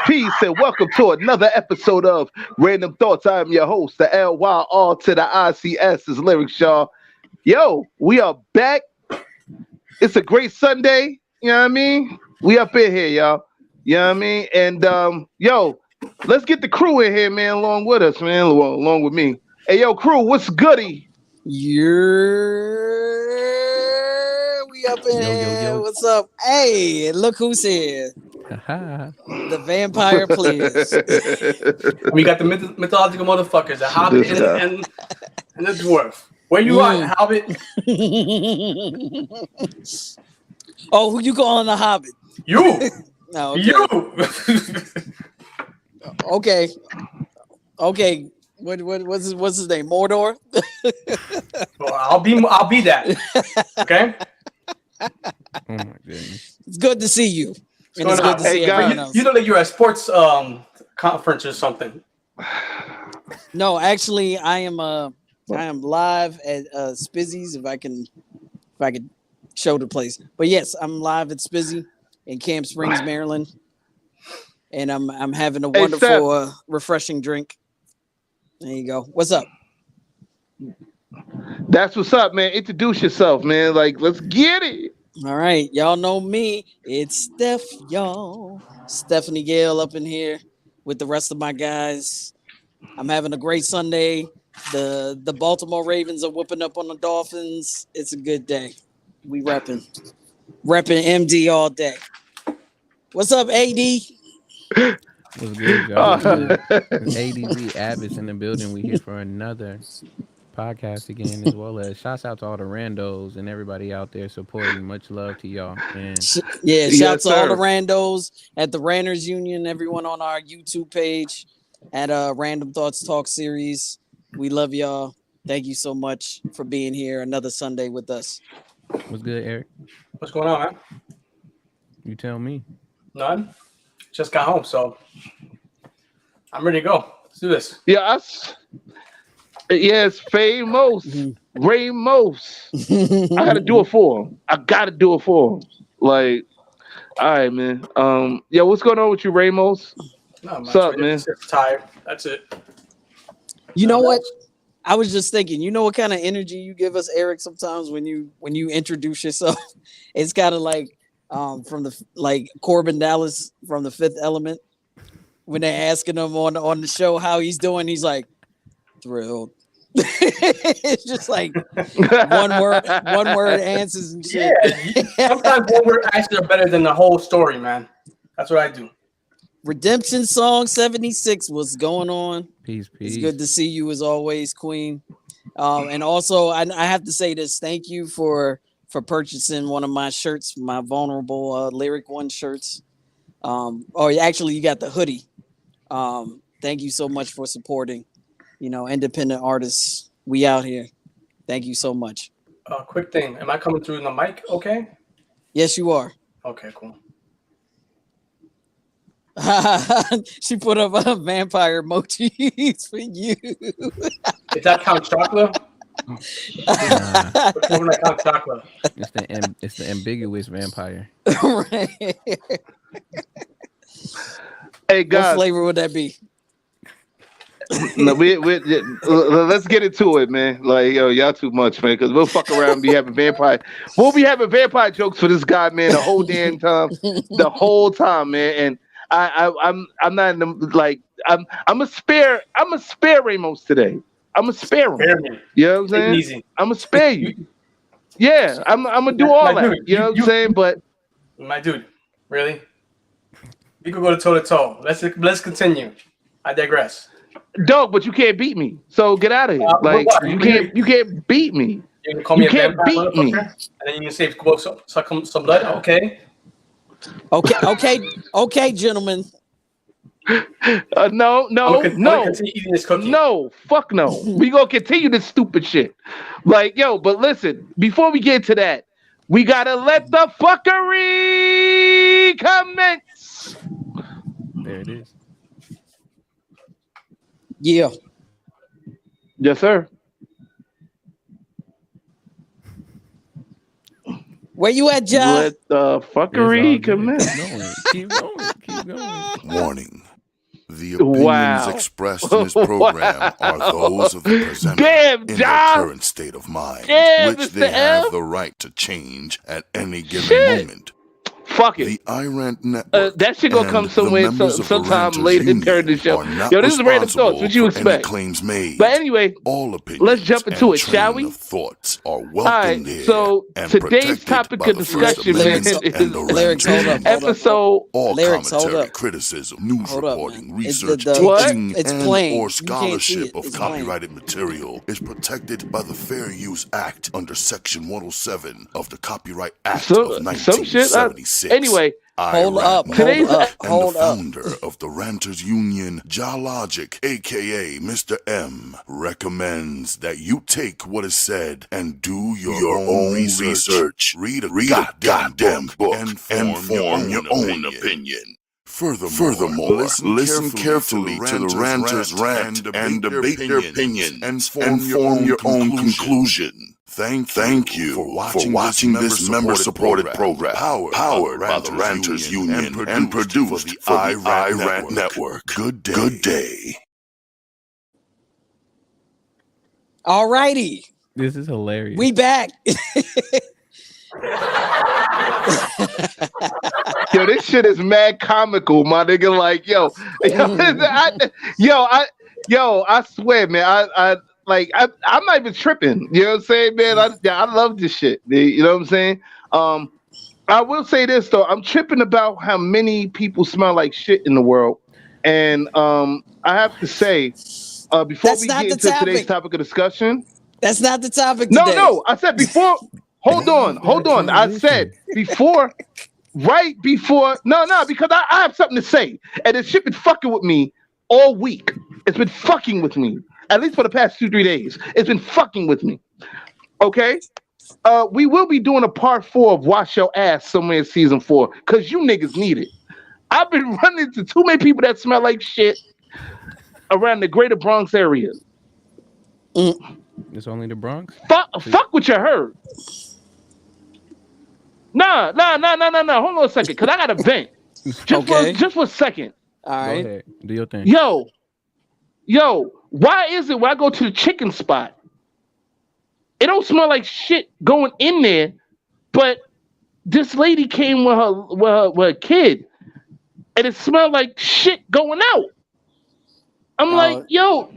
peace, and welcome to another episode of Randumb Thoughtz. I am your host, the LYR to the ICS is Lyrics, y'all. Yo, we are back. It's a great Sunday. You know what I mean? We up in here, y'all. You know what I mean? And yo, let's get the crew in here, man, along with us, man, along with me. Hey, yo, crew, what's goody? We up in here. Yo. What's up? Hey, look who's here. The vampire players. We got the mythological motherfuckers, the Hobbit and the dwarf. Where you are, Hobbit? Oh, who you calling the Hobbit? You. No, okay. You. Okay. What's his name? Mordor. Well, I'll be that. Okay. Oh my goodness. It's good to see you. And it's good to see everyone else. You know that you're at a sports conference or something. No, actually, I am live at Spizzy's if I can show the place. But yes, I'm live at Spizzy in Camp Springs, Maryland, and I'm having a wonderful, refreshing drink. There you go. What's up? That's what's up, man. Introduce yourself, man. Like, let's get it. All right, y'all know me. It's Steph, y'all. Stephanie Gale up in here with the rest of my guys. I'm having a great Sunday. The Baltimore Ravens are whooping up on the Dolphins. It's a good day. We repping MD all day. What's up, AD? What's good, y'all? It's ADZ Abbott's in the building. We here for another podcast again, as well as shouts out to all the randos and everybody out there supporting. Much love to y'all. And shouts to all the randos at the Ranners Union, everyone on our YouTube page at Randumb Thoughtz Talk Series. We love y'all. Thank you so much for being here another Sunday with us. What's good, Eric? What's going on, man? You tell me. None. Just got home, so I'm ready to go. Let's do this. Yes, famous Ramos. I gotta do it for him. Like, all right, man. Yo, what's going on with you, Ramos? What's up, man? Just tired. That's it. You know what? I was just thinking. You know what kind of energy you give us, Eric? Sometimes when you introduce yourself, it's kind of like from the Corbin Dallas from The Fifth Element when they're asking him on the show how he's doing. He's like, thrilled. It's just like one word answers and shit. Yeah, sometimes one word answers are better than the whole story, man. That's what I do. Redemption Song 76, what's going on? Peace. It's good to see you as always, Queen. And also, I have to say this. Thank you for purchasing one of my shirts, my Vulnerable Lyric One shirts. Actually, you got the hoodie. Thank you so much for supporting. Independent artists, we out here. Thank you so much. Quick thing. Am I coming through in the mic okay? Yes, you are. Okay, cool. She put up a vampire emojis for you. Is that Count Chocula? Which one Count Chocula? It's the ambiguous vampire. Right. Hey, guys. What flavor would that be? No, let's get into it, man. Like, yo, y'all too much, man. Because we'll fuck around and be having vampire. We'll be having vampire jokes for this guy, man, the whole damn time, man. And I'm not in the I'm a spare Ramos today. I'm a spare him. You know what I'm saying? Easy. I'm gonna spare you. Yeah, I'm gonna do all that. You know what I'm saying? But my dude, really, we could go toe to toe. Let's continue. I digress. Dog, but you can't beat me. So get out of here. You can't beat me. You can call me you can't beat me. And then you can say suck some blood. Okay. Okay, gentlemen. No, fuck no. We gonna continue this stupid shit. Like, yo, but listen, before we get to that, we gotta let the fuckery commence. There it is. Yeah. Yes, sir. Where you at, John? Let the fuckery commence. Keep going. Keep going. Warning. The opinions expressed in this program are those of the presenter in their current state of mind, which they have the right to change at any given moment. Fuck it. The iRant Network that shit gonna come somewhere sometime later during the show. Yo, this is Randumb Thoughtz. What you expect? Claims made. But anyway, all opinions let's jump into it, shall we? Thoughts are welcome. All right. So today's topic of discussion, man, is episode. All commentary, criticism, news reporting, research, teaching, or scholarship of copyrighted material is protected by the Fair Use Act under Section 107 of the Copyright Act of 1976. Anyway, hold up. Today's the founder of the Ranters Union, Jalogic, aka Mr. M, recommends that you take what is said and do your own research. Read a goddamn book and form your own opinion. Furthermore, listen carefully to the ranters rant and debate their opinion and form your own conclusion. Thank you for watching this member-supported program powered by the Ranters Union and produced for the iRant Network. Good day. Alrighty. This is hilarious. We back. Yo, this shit is mad comical, my nigga. Like, I swear, man. I'm not even tripping. You know what I'm saying, man? I love this shit. You know what I'm saying? I will say this though. I'm tripping about how many people smell like shit in the world, and I have to say, before we get into today's topic of discussion, that's not the topic today. No. I said before. Hold on. I said before, right before. No, because I have something to say, and this shit been fucking with me all week. It's been fucking with me. At least for the past 2-3 days, it's been fucking with me. Okay, we will be doing a part 4 of Wash Your Ass somewhere in season 4 because you niggas need it. I've been running into too many people that smell like shit around the greater Bronx area. It's only the Bronx? Fuck what you heard. Nah. Hold on a second, because I got to vent. Just for a second. All right. Go ahead. Do your thing. Yo, why is it when I go to the chicken spot, it don't smell like shit going in there, but this lady came with her kid, and it smelled like shit going out. I'm like, yo,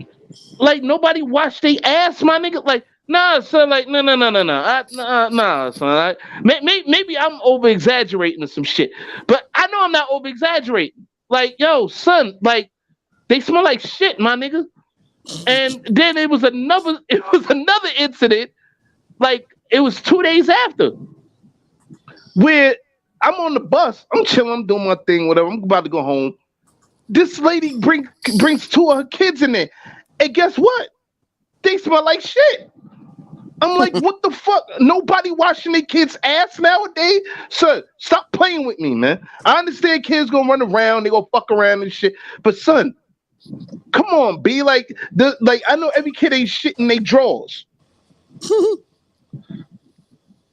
like nobody washed their ass, my nigga. Like, nah, son. Like, no. Nah, son. Maybe I'm over exaggerating or some shit, but I know I'm not over exaggerating. Like, yo, son, like they smell like shit, my nigga. And then it was another incident. Like it was 2 days after, where I'm on the bus, I'm chilling, I'm doing my thing, whatever. I'm about to go home. This lady brings 2 of her kids in there, and guess what? They smell like shit. I'm like, what the fuck? Nobody washing their kids' ass nowadays? Son, stop playing with me, man. I understand kids gonna run around, they gonna fuck around and shit, but son, come on, B. Like I know every kid ain't shit in their drawers.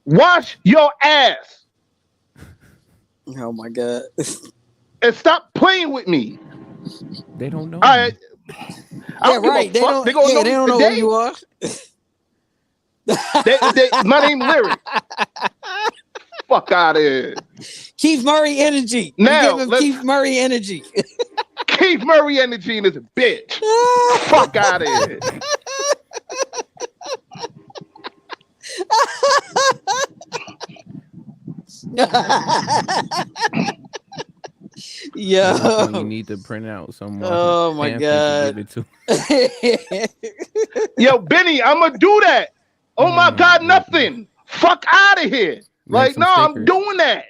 Wash your ass. Oh my god. And stop playing with me. They don't know. All right. Yeah, right. They don't know who you are. My name Lyric. Fuck out of here. Keith Murray energy. Now, give him Keith Murray energy. Keith Murray energy and is a bitch. Fuck out of here. Yo, you need to print out some. Oh my god. Yo, Benny, I'm gonna do that. Oh my god, nothing. Fuck out of here. Like, no, stickers. I'm doing that.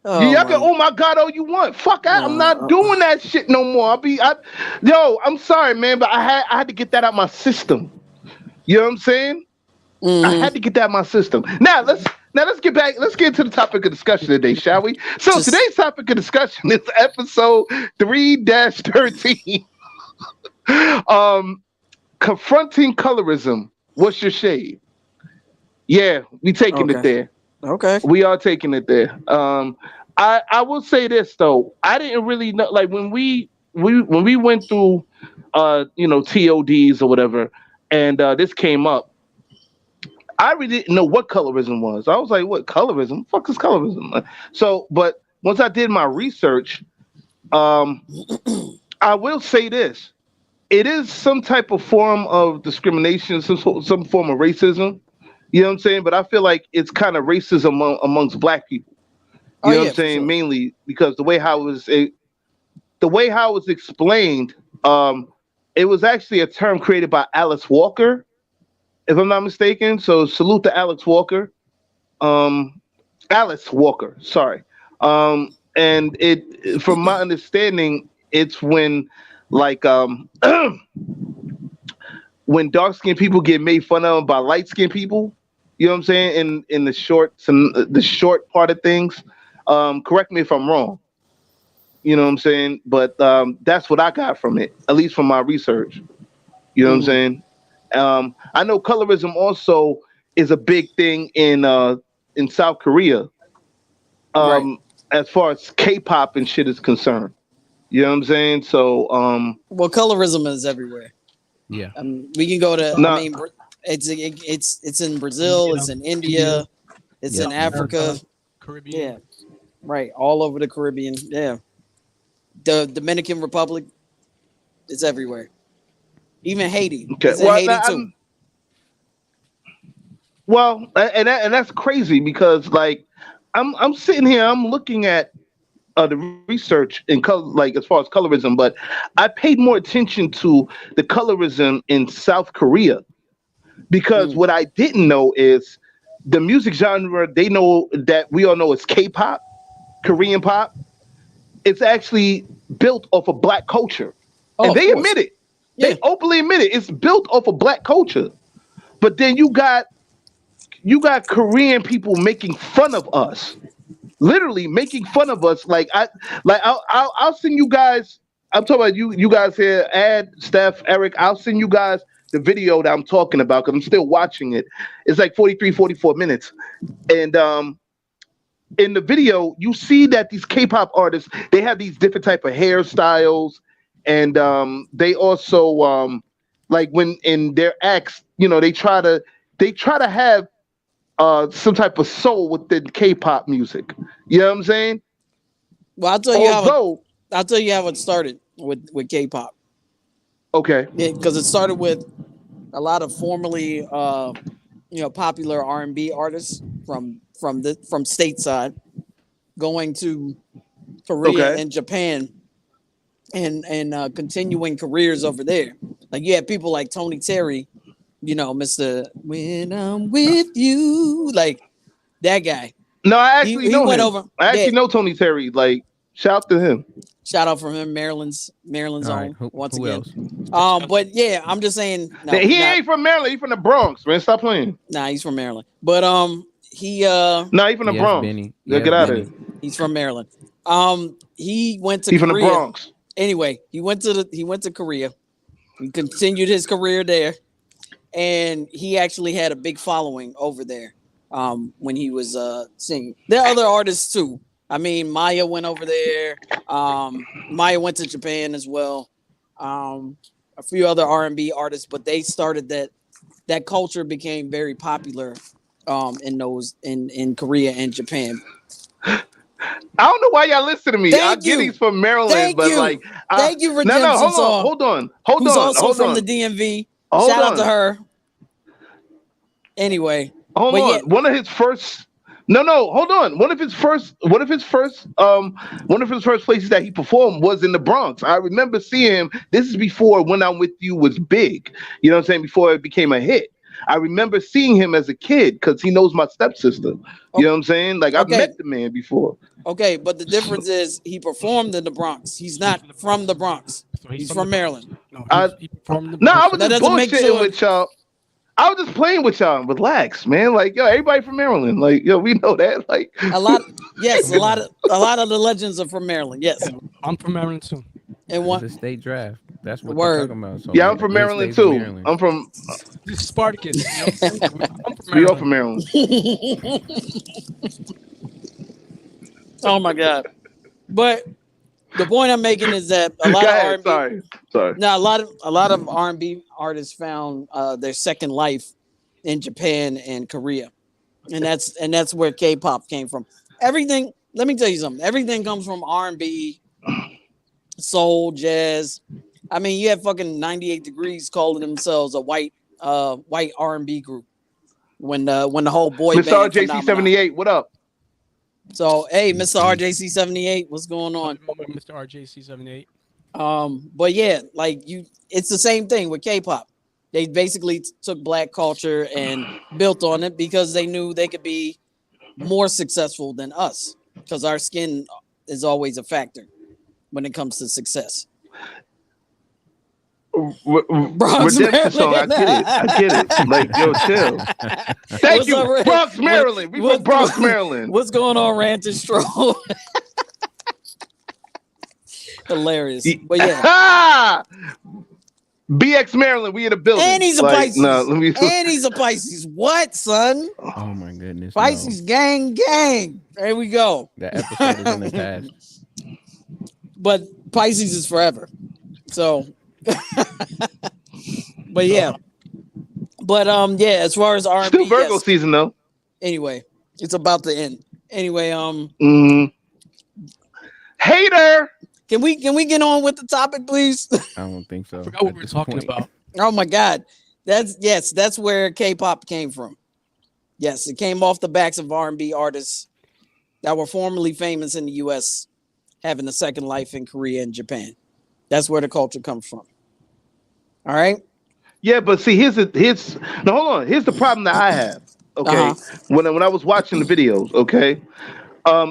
Y'all can, oh my god, all you want. Fuck out. I'm not doing that shit no more. I'm sorry, man, but I had to get that out my system. You know what I'm saying? Mm-hmm. I had to get that out my system. Now let's get back. Let's get into the topic of discussion today, shall we? So today's topic of discussion is episode 3-13. Confronting Colorism. What's your shade? Yeah, we taking it there. Okay. We are taking it there. I will say this though. I didn't really know, like when we went through TODs or whatever, and this came up. I really didn't know what colorism was. I was like, what colorism? Fuck is colorism? So, but once I did my research, I will say this. It is some type of form of discrimination, some form of racism. You know what I'm saying? But I feel like it's kind of racism amongst black people. You know what I'm saying? Sure. Mainly because the way how it was explained, it was actually a term created by Alice Walker, if I'm not mistaken. So salute to Alice Walker. Alice Walker, sorry. And it, from my understanding, it's when like when dark-skinned people get made fun of by light-skinned people. You know what I'm saying? In the short part of things. Correct me if I'm wrong. You know what I'm saying? But that's what I got from it, at least from my research. You know what I'm saying? I know colorism also is a big thing in South Korea. Right. As far as K-pop and shit is concerned. You know what I'm saying? So well, colorism is everywhere. Yeah. We can go to it's in Brazil, it's in India, it's in Africa, Caribbean. Yeah. Right, all over the Caribbean. Yeah. The Dominican Republic, it's everywhere. Even Haiti. Okay. It's in Haiti too. Well, and that's crazy because like I'm sitting here, I'm looking at the research in color, like as far as colorism, but I paid more attention to the colorism in South Korea because what I didn't know is the music genre they know that we all know is K-pop, Korean pop. It's actually built off of black culture, and they admit it. Yeah. They openly admit it. It's built off of black culture, but then you got Korean people making fun of us. Literally making fun of us. I'll send you guys. I'm talking about you guys here, Ad, Steph, Eric. I'll send you guys the video that I'm talking about because I'm still watching it. It's like 44 minutes. And in the video, you see that these K-pop artists, they have these different type of hairstyles. And they also like when in their acts, they try to have some type of soul within K-pop music. You know what I'm saying? Well, I'll tell you how it started with K-pop. Okay. Yeah, because it started with a lot of formerly popular R&B artists from stateside going to Korea and Japan and continuing careers over there. Like you had people like Tony Terry, Mr. When I'm With You, like that guy. No, I actually know went him. over. I actually know Tony Terry. Like, shout out to him. Shout out from him, Maryland's own. Once who again. Else? But yeah, I'm just saying. No, he ain't from Maryland. He's from the Bronx, man. Stop playing. Nah, he's from Maryland. But he he's from the Bronx. Benny. Get out of here. He's from Maryland. He went to He's Korea. From the Bronx. Anyway, he went to Korea. He continued his career there. And he actually had a big following over there when he was singing. There are other artists too. I mean, Maya went over there. Maya went to Japan as well. A few other R&B artists, but they started that culture became very popular in Korea and Japan. I don't know why y'all listen to me. I get he's from Maryland, thank you, Redemption. No, hold on. Who's also from the DMV. Shout out to her. Anyway, hold on. Yeah. One of his first places that he performed was in the Bronx. I remember seeing him. This is before When I'm With You was big. You know what I'm saying? Before it became a hit. I remember seeing him as a kid because he knows my stepsister. You know what I'm saying? Like I've met the man before. Okay, but the difference is he performed in the Bronx. He's not from the Bronx. He's from Maryland. He performed in the Bronx. I was just bullshitting with y'all. I was just playing with y'all. Relax, man. Like, yo, everybody from Maryland. Like, yo, we know that. Like a lot of the legends are from Maryland. Yes. I'm from Maryland too. And one the state draft. That's what Word. they're talking about. So Yeah, I'm from Maryland too. Maryland. I'm from. This is Spartacus. You know? I'm from We all Maryland. from Maryland. Oh my god! But the point I'm making is that a Go lot of ahead. R&B. Sorry. Now, a lot of R&B artists found their second life in Japan and Korea, and that's where K-pop came from. Everything. Let me tell you something. Everything comes from R&B, soul, jazz. I mean, you have fucking 98 Degrees calling themselves a white R&B group when the whole boy Mr. band RJC phenomenon. 78, what up? So, hey, Mr. RJC 78, what's going on? Mr. RJC 78. But yeah, like it's the same thing with K-pop. They basically took black culture and built on it because they knew they could be more successful than us because our skin is always a factor when it comes to success. Redemption song, I get it. Like, yo, chill. Thank What's you, up, Bronx, Maryland. We from Bronx, Maryland. What's going on, Rant and Stroll? Hilarious. But yeah. BX Maryland, we in the building. And he's a Pisces. No, and he's a Pisces. What, son? Oh my goodness. Pisces gang. There we go. That episode is in the past. But Pisces is forever. So but yeah. But yeah, as far as R&B, still Virgo season though. Anyway, it's about to end. Anyway, hater. Can we get on with the topic, please? I don't think so. I forgot what we were talking about. Oh my god. That's where K-pop came from. Yes, it came off the backs of R&B artists that were formerly famous in the US having a second life in Korea and Japan. That's where the culture comes from. All right? Yeah, but see, here's no, hold on. Here's the problem that I have. Okay. When I was watching the videos, okay.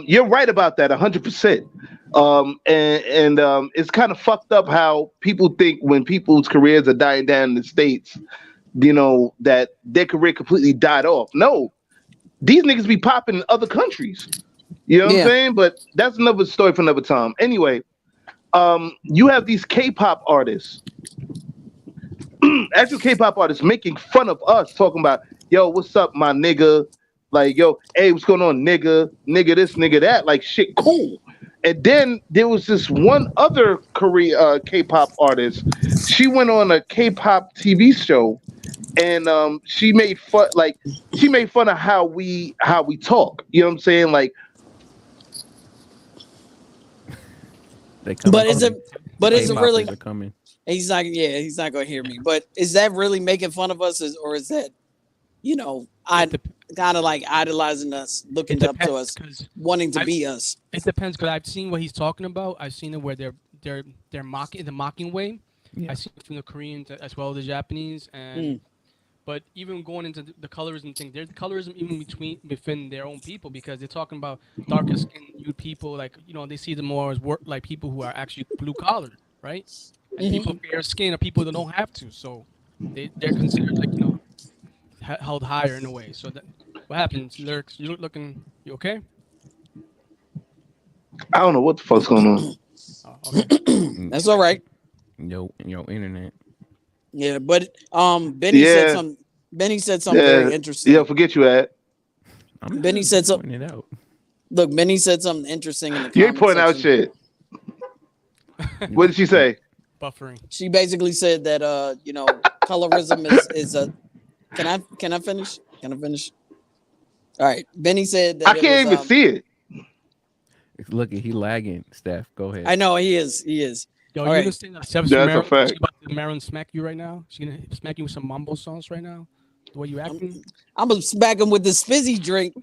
You're right about that 100%. And it's kind of fucked up how people think when people's careers are dying down in the States, you know, that their career completely died off. No, these niggas be popping in other countries. You know what I'm saying? But that's another story for another time. Anyway, you have these K-pop artists, actual K-pop artists making fun of us, talking about, yo, what's up, my nigga? Like, yo, hey, what's going on, nigga? Nigga this, nigga that. Like, shit, cool. And then there was this one other K-pop artist. She went on a K-pop TV show, and she made fun of how we talk. You know what I'm saying? Like, but is it really? Coming. He's not gonna hear me. But is that really making fun of us, or is that, you know, kind of like idolizing us, looking up to us, wanting to be us? It depends, because I've seen what he's talking about. I've seen it where they're mocking in the mocking way. Yeah. I've seen it from the Koreans as well as the Japanese, and but even going into the colorism thing, there's colorism even within their own people, because they're talking about darker skinned people, like, you know, they see them more as like people who are actually blue collar, right? And people fair skin are people that don't have to, so they're considered, like, you know, held higher in a way. So that, what happens, Lyrics? You okay? I don't know what the fuck's going on. Oh, okay. That's all right. Your internet. Yeah, but Benny said something very interesting. Yeah, forget you, Ad. Benny said something. Look, Benny said something interesting in the You ain't pointing out shit. What did she say? Buffering. She basically said that you know, colorism is a. Can I finish? Can I finish? All right. Benny said that I can't even see it. Look, he lagging. Steph, go ahead. I know he is. Yo, all you right. understand that Steph's that's a fact. about to Marilyn smack you right now? She's gonna smack you with some mumbo songs right now. The way you acting. I'm gonna smack him with this fizzy drink.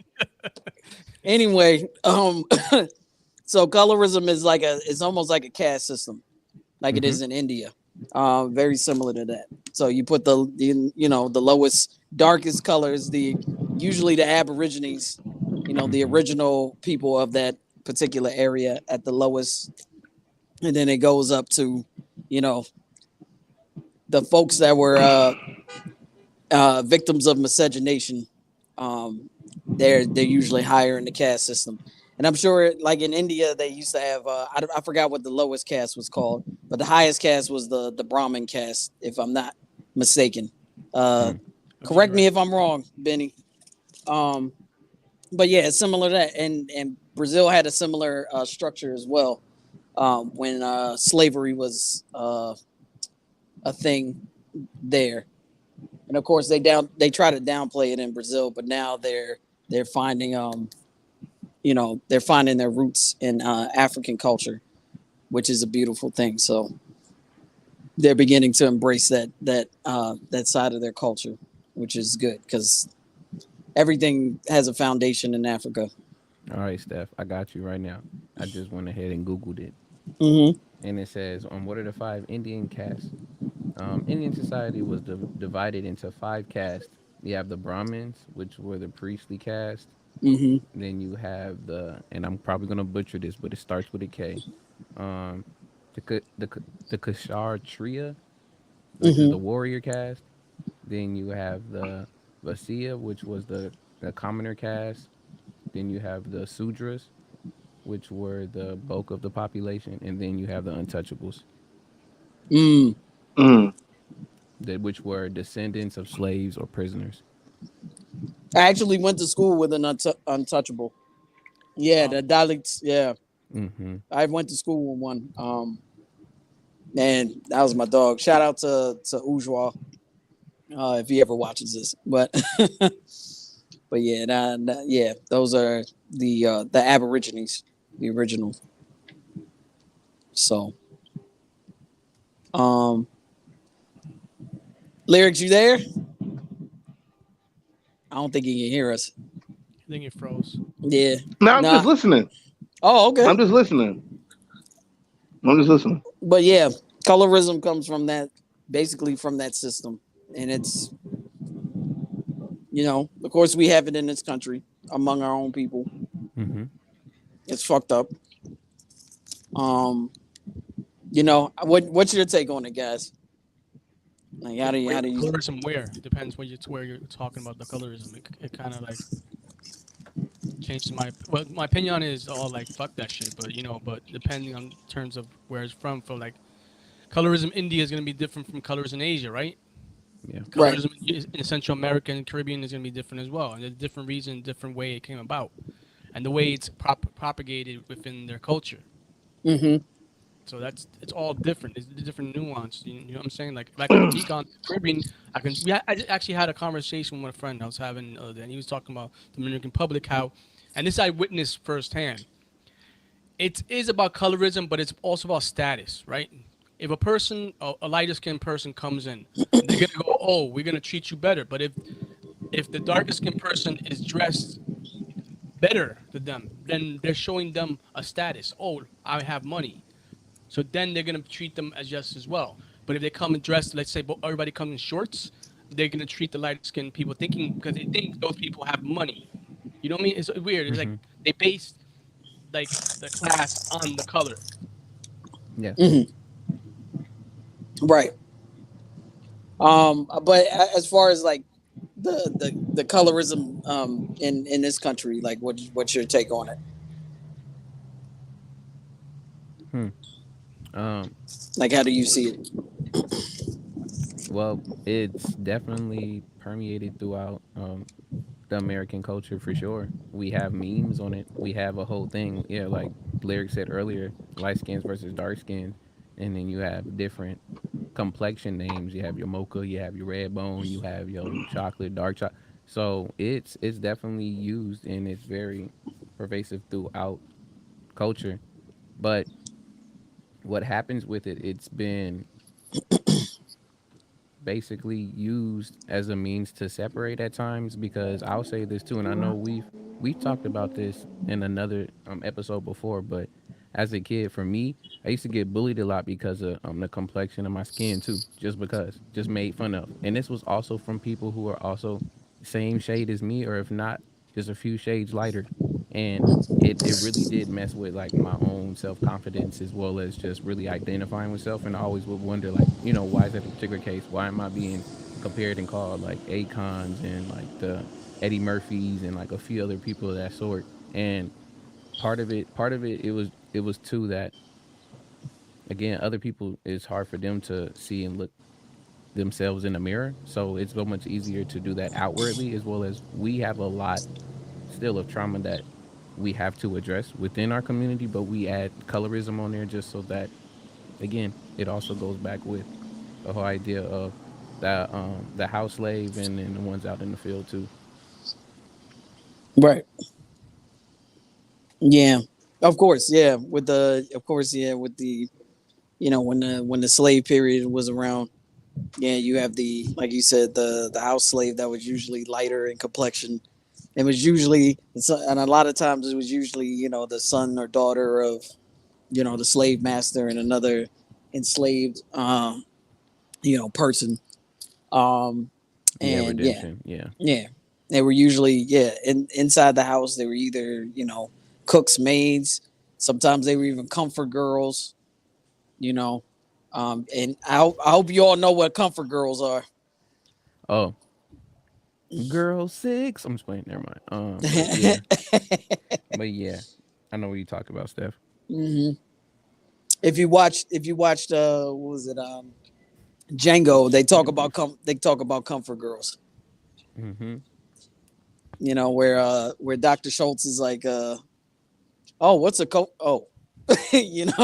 Anyway, so colorism is it's almost like a caste system, like it is in India. Very similar to that. So you put the lowest, darkest colors, usually the Aborigines, you know, the original people of that particular area at the lowest, and then it goes up to, you know, the folks that were victims of miscegenation. They're usually higher in the caste system. And I'm sure, like in India, they used to have I forgot what the lowest caste was called, but the highest caste was the Brahmin caste, if I'm not mistaken. Correct me if I'm wrong, Benny. But yeah, it's similar to that, and Brazil had a similar structure as well when slavery was a thing there. And of course, they try to downplay it in Brazil, but now they're finding they're finding their roots in African culture, which is a beautiful thing. So they're beginning to embrace that side of their culture, which is good because everything has a foundation in Africa. All right, Steph, I got you right now. I just went ahead and Googled it. And it says, what are the 5 Indian castes? Indian society was divided into 5 castes. You have the Brahmins, which were the priestly caste. Then you have and I'm probably gonna butcher this, but it starts with a K. Um, the Kshatriya, which is the warrior caste. Then you have the Vasya, which was the commoner caste. Then you have the Sudras, which were the bulk of the population, and then you have the untouchables, which were descendants of slaves or prisoners. I actually went to school with an untouchable. Yeah, the Dalits. Yeah, I went to school with one. Man, that was my dog. Shout out to Ujwa, if he ever watches this. But but yeah, yeah, those are the Aborigines, the original. So, Lyrics, you there? I don't think he can hear us. I think it froze. Yeah. No, I'm just listening. Oh, okay. I'm just listening. But yeah, colorism comes from that, basically from that system. And it's, of course we have it in this country among our own people. It's fucked up. What's your take on it, guys? Like, how do you colorism? Where it depends where you're talking about the colorism. It kind of like changes my opinion on it is all like fuck that shit. But depending on terms of where it's from, for like colorism, India is gonna be different from colors in Asia, right? Yeah. Colorism in Central America and Caribbean is gonna be different as well, and there's a different reason, different way it came about, and the way it's propagated within their culture. So it's all different. It's a different nuance. You know what I'm saying? Like speak on Caribbean. I actually had a conversation with a friend I was having the other day, and he was talking about the Dominican Republic, and this I witnessed firsthand. It is about colorism, but it's also about status, right? If a person, a lighter skinned person comes in, they're gonna go, "Oh, we're gonna treat you better." But if the darker skinned person is dressed better than them, then they're showing them a status. Oh, I have money. So then they're going to treat them as just as well. But if they come and dressed, let's say everybody comes in shorts, they're going to treat the light-skinned people because they think those people have money. You know what I mean? It's weird. It's like they base like the class on the color. Yeah. Right. But as far as like the colorism in this country, like what's your take on it? Like, how do you see it? Well, it's definitely permeated throughout the American culture for sure. We have memes on it. We have a whole thing. Yeah, like Lyric said earlier, light skins versus dark skins. And then you have different complexion names. You have your mocha, you have your red bone, you have your chocolate, dark chocolate. So it's definitely used, and it's very pervasive throughout culture. But what happens with it, it's been basically used as a means to separate at times, because I'll say this too, and I know we've talked about this in another episode before, but as a kid, for me, I used to get bullied a lot because of the complexion of my skin too, just made fun of. And this was also from people who are also same shade as me, or if not, just a few shades lighter. And it really did mess with like my own self-confidence, as well as just really identifying with self. And I always would wonder, like, why is that a particular case? Why am I being compared and called like Akons and like the Eddie Murphys and like a few other people of that sort? And part of it, it was too that again, other people, it's hard for them to see and look themselves in the mirror. So it's so much easier to do that outwardly, as well as we have a lot still of trauma that we have to address within our community, but we add colorism on there just so that, again, it also goes back with the whole idea of the house slave and then the ones out in the field too. Right. Yeah. Of course. Yeah. With the when the slave period was around. Yeah, you have like you said, the house slave that was usually lighter in complexion. It was usually, and a lot of times it was usually, the son or daughter of, the slave master and another enslaved, person. And redemption. Yeah. They were usually, inside the house, they were either, cooks, maids. Sometimes they were even comfort girls, and I hope you all know what comfort girls are. Oh, girl 6. I'm just playing. Never mind. But yeah, I know what you talk about, Steph. Mm-hmm. If you watched, what was it? Django. They talk about comfort girls. Mm-hmm. Where Dr. Schultz is like, oh, what's a oh,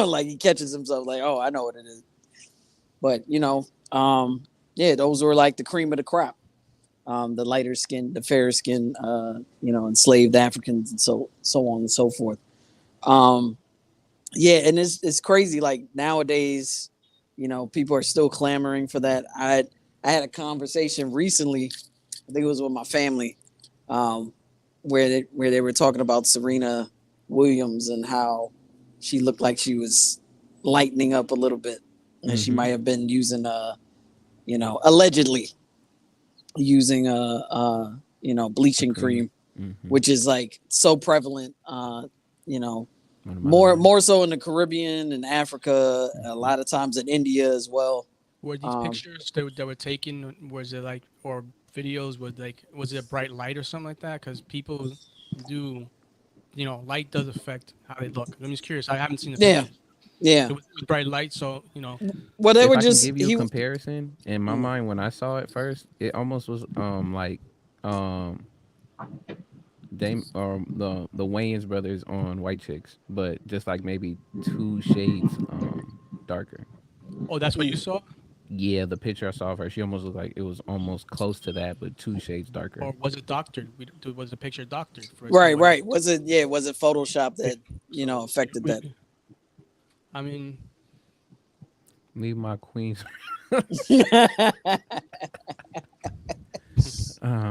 like he catches himself like, oh, I know what it is. But those were like the cream of the crop. The lighter skin, the fairer skin, enslaved Africans and so on and so forth. And it's crazy. Like nowadays, people are still clamoring for that. I had a conversation recently, I think it was with my family, where they were talking about Serena Williams and how she looked like she was lightening up a little bit. And she might have been using allegedly using bleaching cream, which is like so prevalent, more so in the Caribbean and Africa, a lot of times in India as well. Were these pictures that were taken, was it like, or videos was it a bright light or something like that? Because people do, light does affect how they look. I'm just curious. I haven't seen the pictures. Yeah. So it was bright light, so Well, they if were I just can give you a comparison in my mind when I saw it first, it almost was Dame or the Wayans brothers on White Chicks, but just like maybe 2 shades darker. Oh, that's what you saw? Yeah, the picture I saw of her, she almost looked like it was almost close to that, but 2 shades darker. Or was it doctored? Was the picture doctored? Right. Was it Photoshop that affected that? I mean, leave my queens. Oh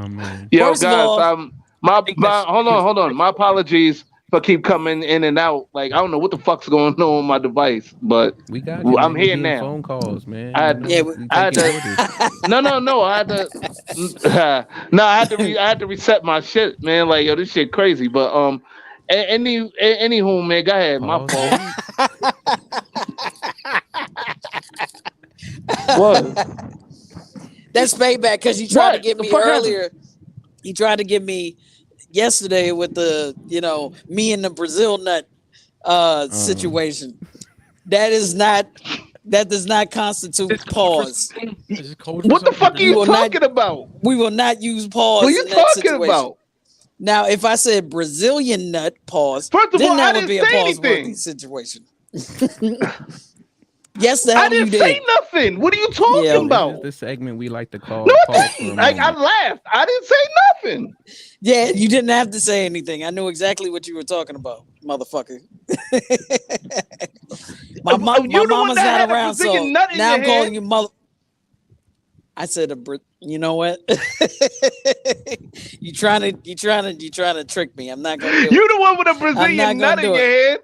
man. Yo, First of guys, all, hold on. My apologies for keep coming in and out. Like I don't know what the fuck's going on with my device, but we got you, I'm here getting now. Phone calls, man. I had to. No. I had to. I had to reset my shit, man. Like yo, this shit crazy. But anywho, man, go ahead. My fault. What? That's payback because he tried to get me earlier. He tried to get me yesterday with the, me and the Brazil nut situation. That does not constitute pause. What the fuck are you talking about? We will not use pause. What are you talking about? Now, if I said Brazilian nut pause, first of all, that I would be a pause-worthy situation. Yes, the hell you did. I didn't say nothing. What are you talking about? This is the segment we like to call. Like I laughed. I didn't say nothing. Yeah, you didn't have to say anything. I knew exactly what you were talking about, motherfucker. my mama's not around, so now I'm calling you mother. I said you know what? you trying to trick me. I'm not gonna do it. You the one with a Brazilian nut in your head.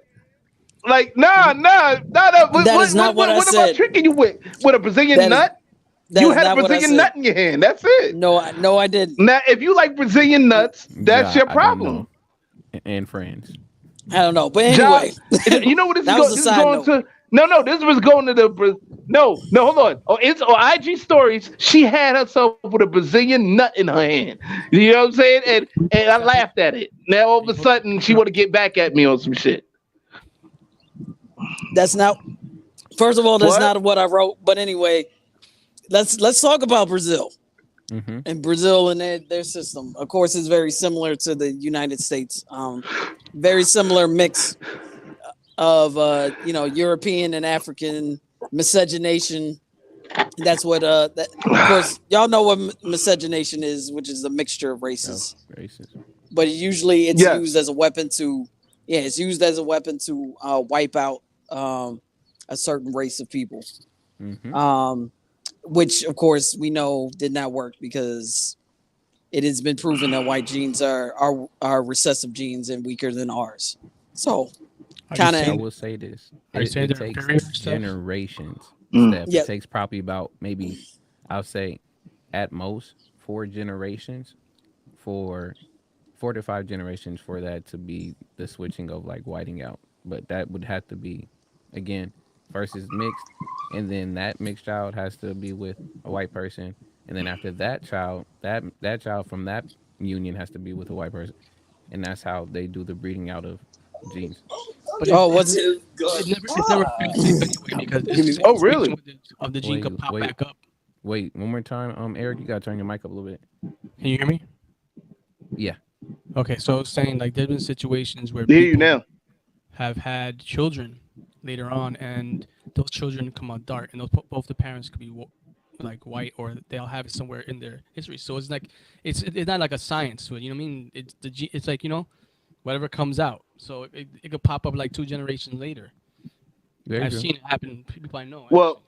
Like, nah. That is not what I said. What am I tricking you with? With a Brazilian nut? You had a Brazilian nut in your hand. That's it. No, I didn't. Now, if you like Brazilian nuts, that's your problem. And friends. I don't know. But anyway. You know what this is going to? No, this was going to the... No, hold on. It's on IG stories. She had herself with a Brazilian nut in her hand. You know what I'm saying? And I laughed at it. Now, all of a sudden, she want to get back at me on some shit. That's not... First of all, that's What? not what I wrote. But anyway, let's talk about Brazil. And Brazil and their system, of course, is very similar to the United States. Very similar mix of European and African miscegenation. That's what of course y'all know what miscegenation is, which is a mixture of races. But usually it's used as a weapon to wipe out a certain race of people. Which of course we know did not work because it has been proven that white genes are recessive genes and weaker than ours. So kind of I will say this. It takes generations. It takes probably about maybe I'll say at most 4 generations for 4 to 5 generations for that to be the switching of like whiting out. But that would have to be again first is mixed, and then that mixed child has to be with a white person, and then after that child, that child from that union has to be with a white person, and that's how they do the breeding out of genes. But it's never because really? Of the gene could pop back up. Wait, one more time, Eric, you gotta turn your mic up a little bit. Can you hear me? Yeah. Okay, so I was saying like there's been situations where hear you now. Have had children later on, and those children come out dark, and both the parents could be like white, or they'll have it somewhere in their history. So it's like it's not like a science to it. You know what I mean? It's like whatever comes out. So it could pop up like 2 generations later. I've seen it happen. People I know. Well,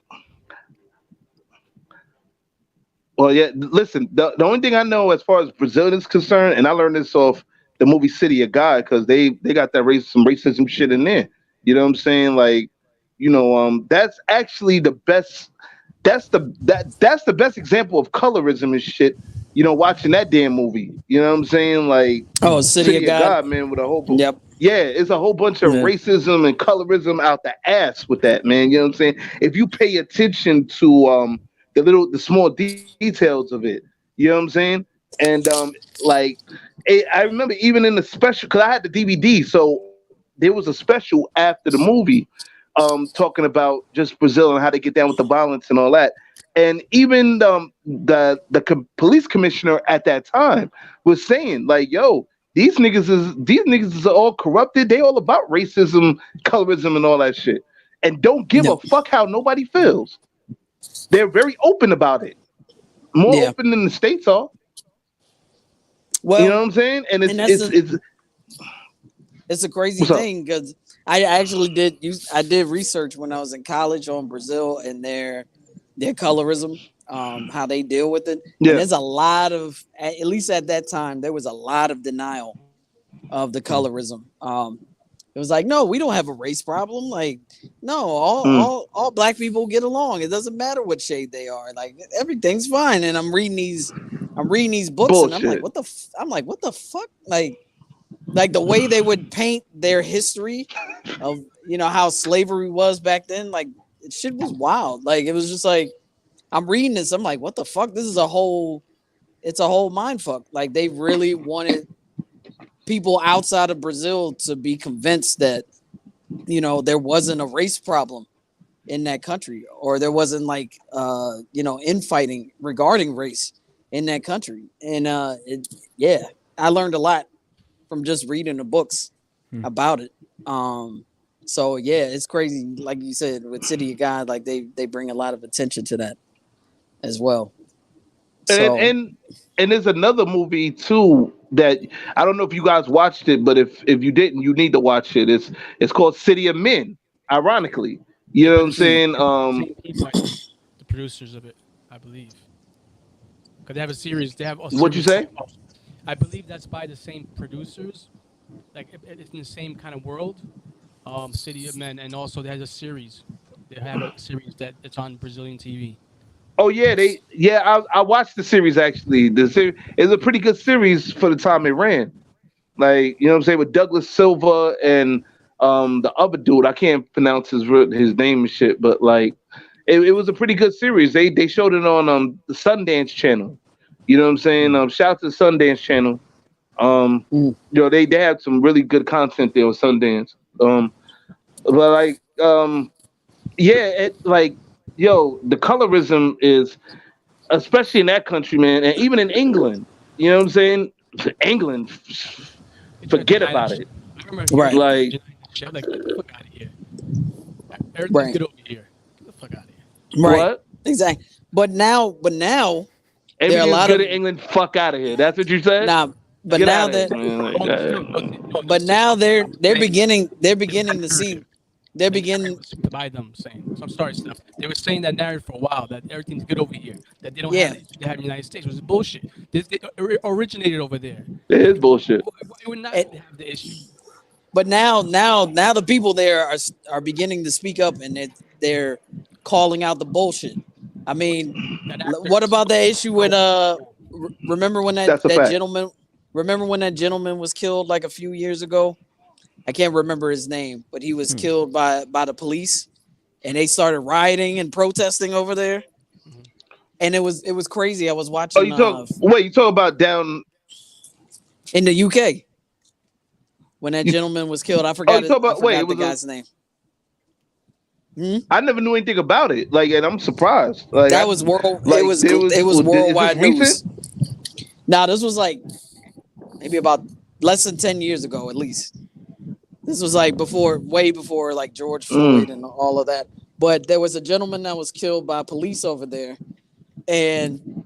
yeah. Listen, the only thing I know as far as Brazil is concerned, and I learned this off the movie City of God because they got that some racism shit in there. You know what I'm saying? Like, that's actually the best. That's the best example of colorism and shit. Watching that damn movie. You know what I'm saying? Like, City of God, man, with a whole yep. Yeah, it's a whole bunch of racism and colorism out the ass with that, man. You know what I'm saying? If you pay attention to the small details of it, you know what I'm saying? And I remember even in the special, because I had the DVD, so there was a special after the movie talking about just Brazil and how they get down with the violence and all that. And even the police commissioner at that time was saying, like, yo, these niggas is all corrupted. They all about racism, colorism, and all that shit. And don't give a fuck how nobody feels. They're very open about it. More open than the States are. Well, you know what I'm saying? And it's a crazy thing because I actually did research when I was in college on Brazil and their colorism, how they deal with it. Yeah. And there's a lot of, at least at that time, there was a lot of denial of the colorism. It was like, no, we don't have a race problem. Like, no, all black people get along. It doesn't matter what shade they are. Like, everything's fine. And I'm reading these books, bullshit. And I'm like, what the fuck? Like the way they would paint their history of how slavery was back then. Like, shit was wild. Like, it was just like, I'm reading this. I'm like, what the fuck? This is it's a whole mind fuck. Like, they really wanted people outside of Brazil to be convinced that, there wasn't a race problem in that country, or there wasn't like, infighting regarding race in that country. And I learned a lot from just reading the books about it. So yeah, it's crazy. Like you said, with City of God, like they bring a lot of attention to that as well. So, and there's another movie too that I don't know if you guys watched it, but if you didn't, you need to watch it. It's called City of Men. Ironically, you know what I'm saying? The producers of it, I believe, because they have a series. They have. What'd you say? I believe that's by the same producers. Like it's in the same kind of world. City of Men, and also there's a series. They have a series that's on Brazilian TV. Oh yeah, I watched the series actually. The series is a pretty good series for the time it ran. Like, you know what I'm saying, with Douglas Silva and the other dude, I can't pronounce his name and shit, but like it was a pretty good series. They showed it on the Sundance channel. You know what I'm saying? Shout out to the Sundance channel. They had some really good content there on Sundance. But like Yeah, like, yo, the colorism is, especially in that country, man, and even in England. You know what I'm saying? England, They tried to forget deny that about shit. it. I remember hearing Right. that they Like, denying that shit. I'm like, get the fuck out of here. Everything's Right. good over here. Get the fuck out of here. Right. what? Exactly. But now there are a Everything's lot good of in England. Fuck out of here. That's what you said. now. But Get now out of here, that man. Like, No, no, but this now they're I'm they're saying beginning they're it was beginning to see narrative. they're The narrative beginning was by them saying some story stuff. They were saying that narrative for a while that everything's good over here, that they don't have yeah. the issue they have in the United States, which is bullshit. This they originated over there. it is bullshit. It would not And, have the issue. but now the people there are beginning to speak up and they're calling out the bullshit. I mean, That what actor, about that issue when remember when That's a that fact. gentleman remember when that gentleman was killed like a few years ago? I can't remember his name, but he was killed by the police and they started rioting and protesting over there. And it was crazy. I was Oh, watching you talk about down. in the UK when that You, gentleman was killed. I oh, you forgot talk I about. Wait, forgot it the was guy's name. I never knew anything about it. Like, and I'm surprised. Like, That was world. like It was is this worldwide news. recent? Now this was like maybe about less than 10 years ago, at least. This was like way before like George Floyd and all of that. But there was a gentleman that was killed by police over there, and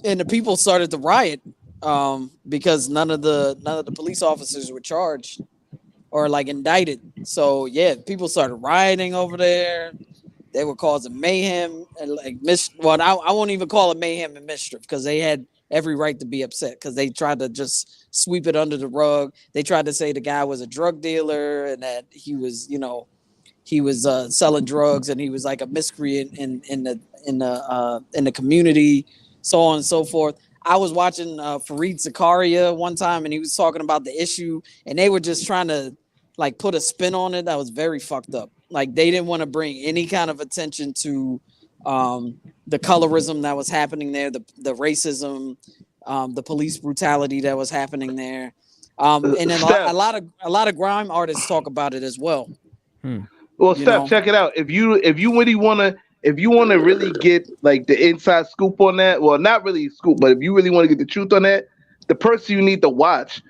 the people started to riot because none of the police officers were charged or like indicted. So yeah, people started rioting over there. They were causing mayhem and like well, I won't even call it mayhem and mischief because they had every right to be upset because they tried to just sweep it under the rug. They tried to say the guy was a drug dealer and that he was, he was selling drugs and he was like a miscreant in the community, so on and so forth. I was watching Fareed Zakaria one time and he was talking about the issue and they were just trying to like put a spin on it that was very fucked up. Like they didn't want to bring any kind of attention to the colorism that was happening there, the racism, the police brutality that was happening there. And then a lot of grime artists talk about it as well. Well, Steph, check it out. If you really wanna really get like the inside scoop on that, well, not really scoop, but if you really want to get the truth on that, the person you need to watch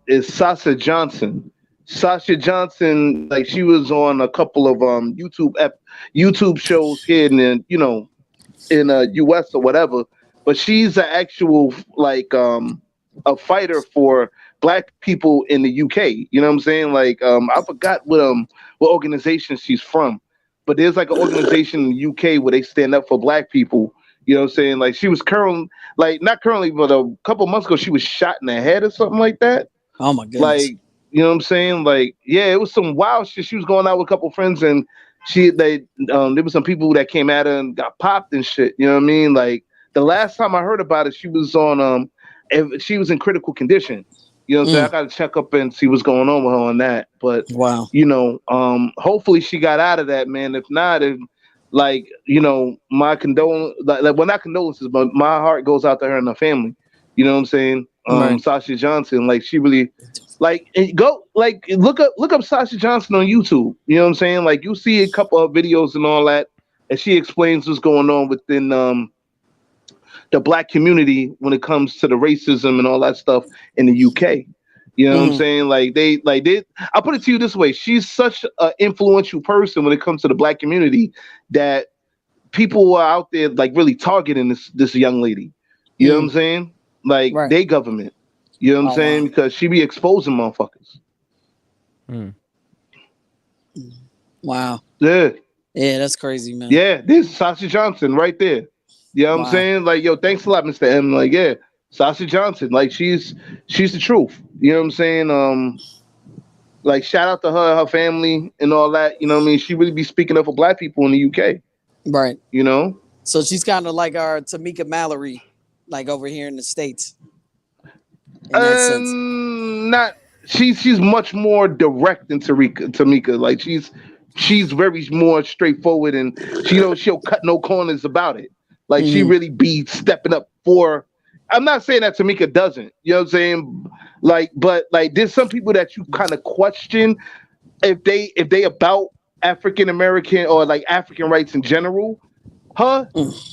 is Sasha Johnson. Sasha Johnson, like she was on a couple of YouTube shows here in US or whatever, but she's an actual like a fighter for black people in the UK. You know what I'm saying? Like I forgot what organization she's from, but there's like an organization in the UK where they stand up for black people. You know what I'm saying? Like she was not currently, but a couple months ago she was shot in the head or something like that. Oh my goodness. Like, you know what I'm saying? Like, yeah, it was some wild shit. She was going out with a couple friends and there was some people that came at her and got popped and shit. You know what I mean? Like the last time I heard about it, she was on she was in critical condition. You know what I'm saying? I gotta check up and see what's going on with her on that. But wow. Hopefully she got out of that, man. If not, my not condolences, but my heart goes out to her and her family. You know what I'm saying? Right. Sasha Johnson, like she really look up Sasha Johnson on YouTube. You know what I'm saying? Like you see a couple of videos and all that, and she explains what's going on within the black community when it comes to the racism and all that stuff in the UK. You know what I'm saying? I'll put it to you this way. She's such an influential person when it comes to the black community that people are out there like really targeting this young lady. You know what I'm saying? Like they government. You know what I'm saying? Wow. Because she be exposing motherfuckers. Wow. Yeah. Yeah, that's crazy, man. Yeah, this is Sasha Johnson right there. You know what I'm saying? Like, yo, thanks a lot, Mr. M. Like, yeah, Sasha Johnson. Like, she's the truth. You know what I'm saying? Like, shout out to her family and all that. You know what I mean? She really be speaking up for black people in the UK. Right. You know? So she's kind of like our Tamika Mallory, like over here in the States. In that sense. Not. She's much more direct than Tamika. Like, she's very more straightforward and she'll cut no corners about it. Like she really be stepping up for. I'm not saying that Tamika doesn't. You know what I'm saying? Like, but like, there's some people that you kind of question if they about African American or like African rights in general, her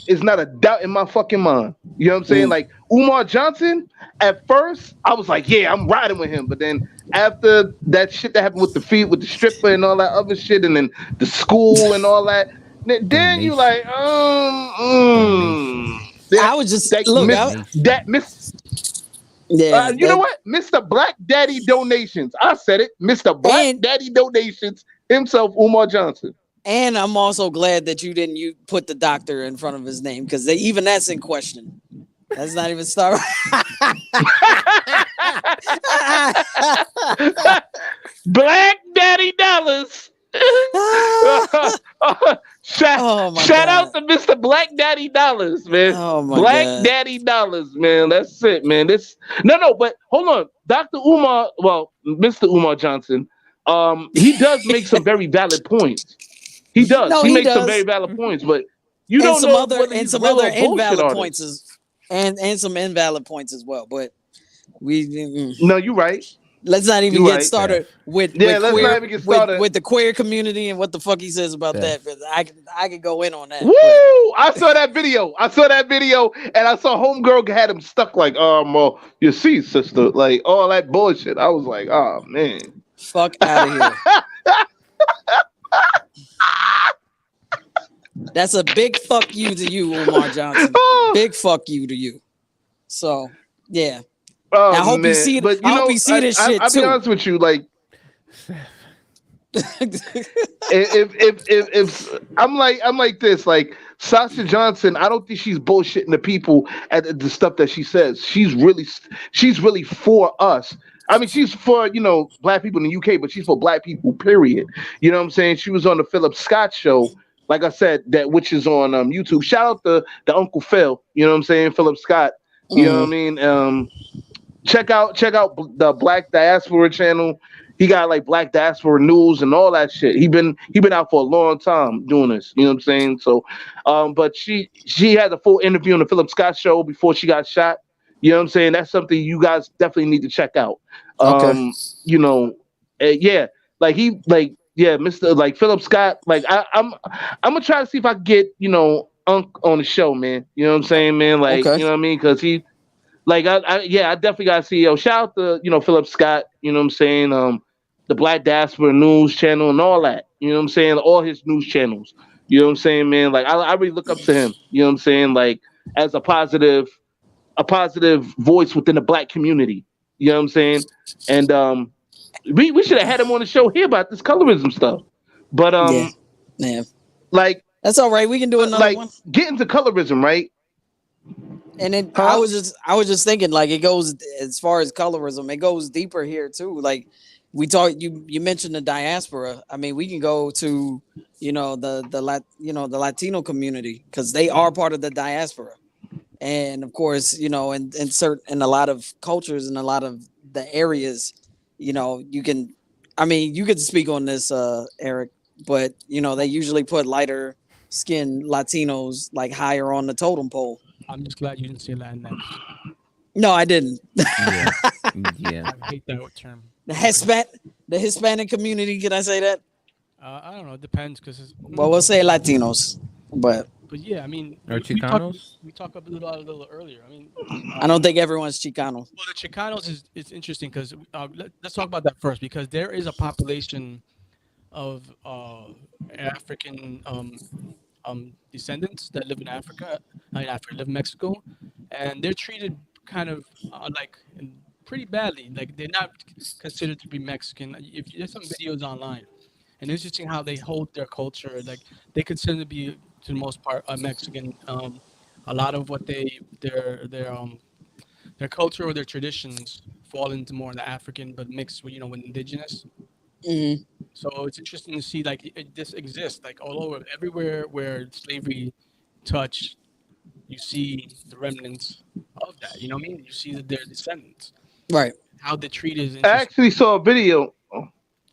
is not a doubt in my fucking mind. You know what I'm saying? Like Umar Johnson, at first I was like, yeah, I'm riding with him. But then after that shit that happened with the feet, with the stripper and all that other shit, and then the school and all that, then you like, I was just miss. Yeah, you know what? Mr. Black Daddy Donations. I said it. Mr. Black Daddy Donations himself, Umar Johnson. And I'm also glad that you put the doctor in front of his name, because even that's in question. That's not even Star. Black Daddy Dollars. Shout out to Mr. Black Daddy Dollars, man. Oh my Black God. Daddy Dollars, man. That's it, man. But hold on. Mr. Umar Johnson, he does make some very valid points. He does. No, he makes does. some very valid points, but you and don't some know other whether and he's some real other or bullshit invalid artist. points and some invalid points as well. But no, you're right. Let's not even get started with the queer community and what the fuck he says about that. Because I could go in on that. Woo! I saw that video. And I saw homegirl had him stuck like, you see, sister, like all that bullshit. I was like, oh man, fuck out of here. That's a big fuck you to you, Umar Johnson. Big fuck you to you. So yeah. I hope you see it. But I hope you see this shit too. I'll be honest with you, like if I'm like this, like Sasha Johnson, I don't think she's bullshitting the people at the stuff that she says. She's really for us. I mean, she's for, black people in the UK, but she's for black people, period. You know what I'm saying? She was on the Philip Scott show, like I said, which is on YouTube. Shout out to Uncle Phil, you know what I'm saying? Philip Scott, you know what I mean? Check out the Black Diaspora channel. He got like Black Diaspora News and all that shit. He been out for a long time doing this. You know what I'm saying? So, but she had a full interview on the Philip Scott show before she got shot. You know what I'm saying? That's something you guys definitely need to check out. Okay. Mr. like Philip Scott. Like I'm gonna try to see if I can get Unc on the show, man. You know what I'm saying, man? Like you know what I mean? Because he. Like I definitely gotta see. Shout out to Philip Scott. You know what I'm saying? The Black Diaspora News channel and all that. You know what I'm saying? All his news channels. You know what I'm saying, man? Like I really look up to him. You know what I'm saying? Like as a positive voice within the black community. You know what I'm saying? And we should have had him on the show here about this colorism stuff. But yeah. Like that's all right. We can do another one. Get into colorism, right? And then I was just thinking, like, it goes as far as colorism, it goes deeper here too. Like we talked, you mentioned the diaspora. I mean, we can go to the Latino community, because they are part of the diaspora, and of course, in a lot of cultures and a lot of the areas, you can speak on this, Eric, but they usually put lighter skinned Latinos like higher on the totem pole. I'm just glad you didn't say Latinx. No, I didn't. Yeah. I hate that term. The Hispanic community, can I say that? I don't know. It depends, because well, we'll say Latinos, but yeah, I mean, or Chicanos. We talked a little earlier. I mean, I don't think everyone's Chicano. Well, the Chicanos is interesting, because let's talk about that first, because there is a population of African descendants that live in Africa, live in Mexico, and they're treated kind of pretty badly. Like they're not considered to be Mexican. If there's some videos online, and it's interesting how they hold their culture. Like they consider to be, to the most part, Mexican. A lot of what their culture or their traditions fall into more of the African, but mixed with with indigenous. Mm-hmm. So it's interesting to see this exists all over, everywhere where slavery touched. You see the remnants of that. You know what I mean? You see that they're descendants. Right. How they're treated is I actually saw a video.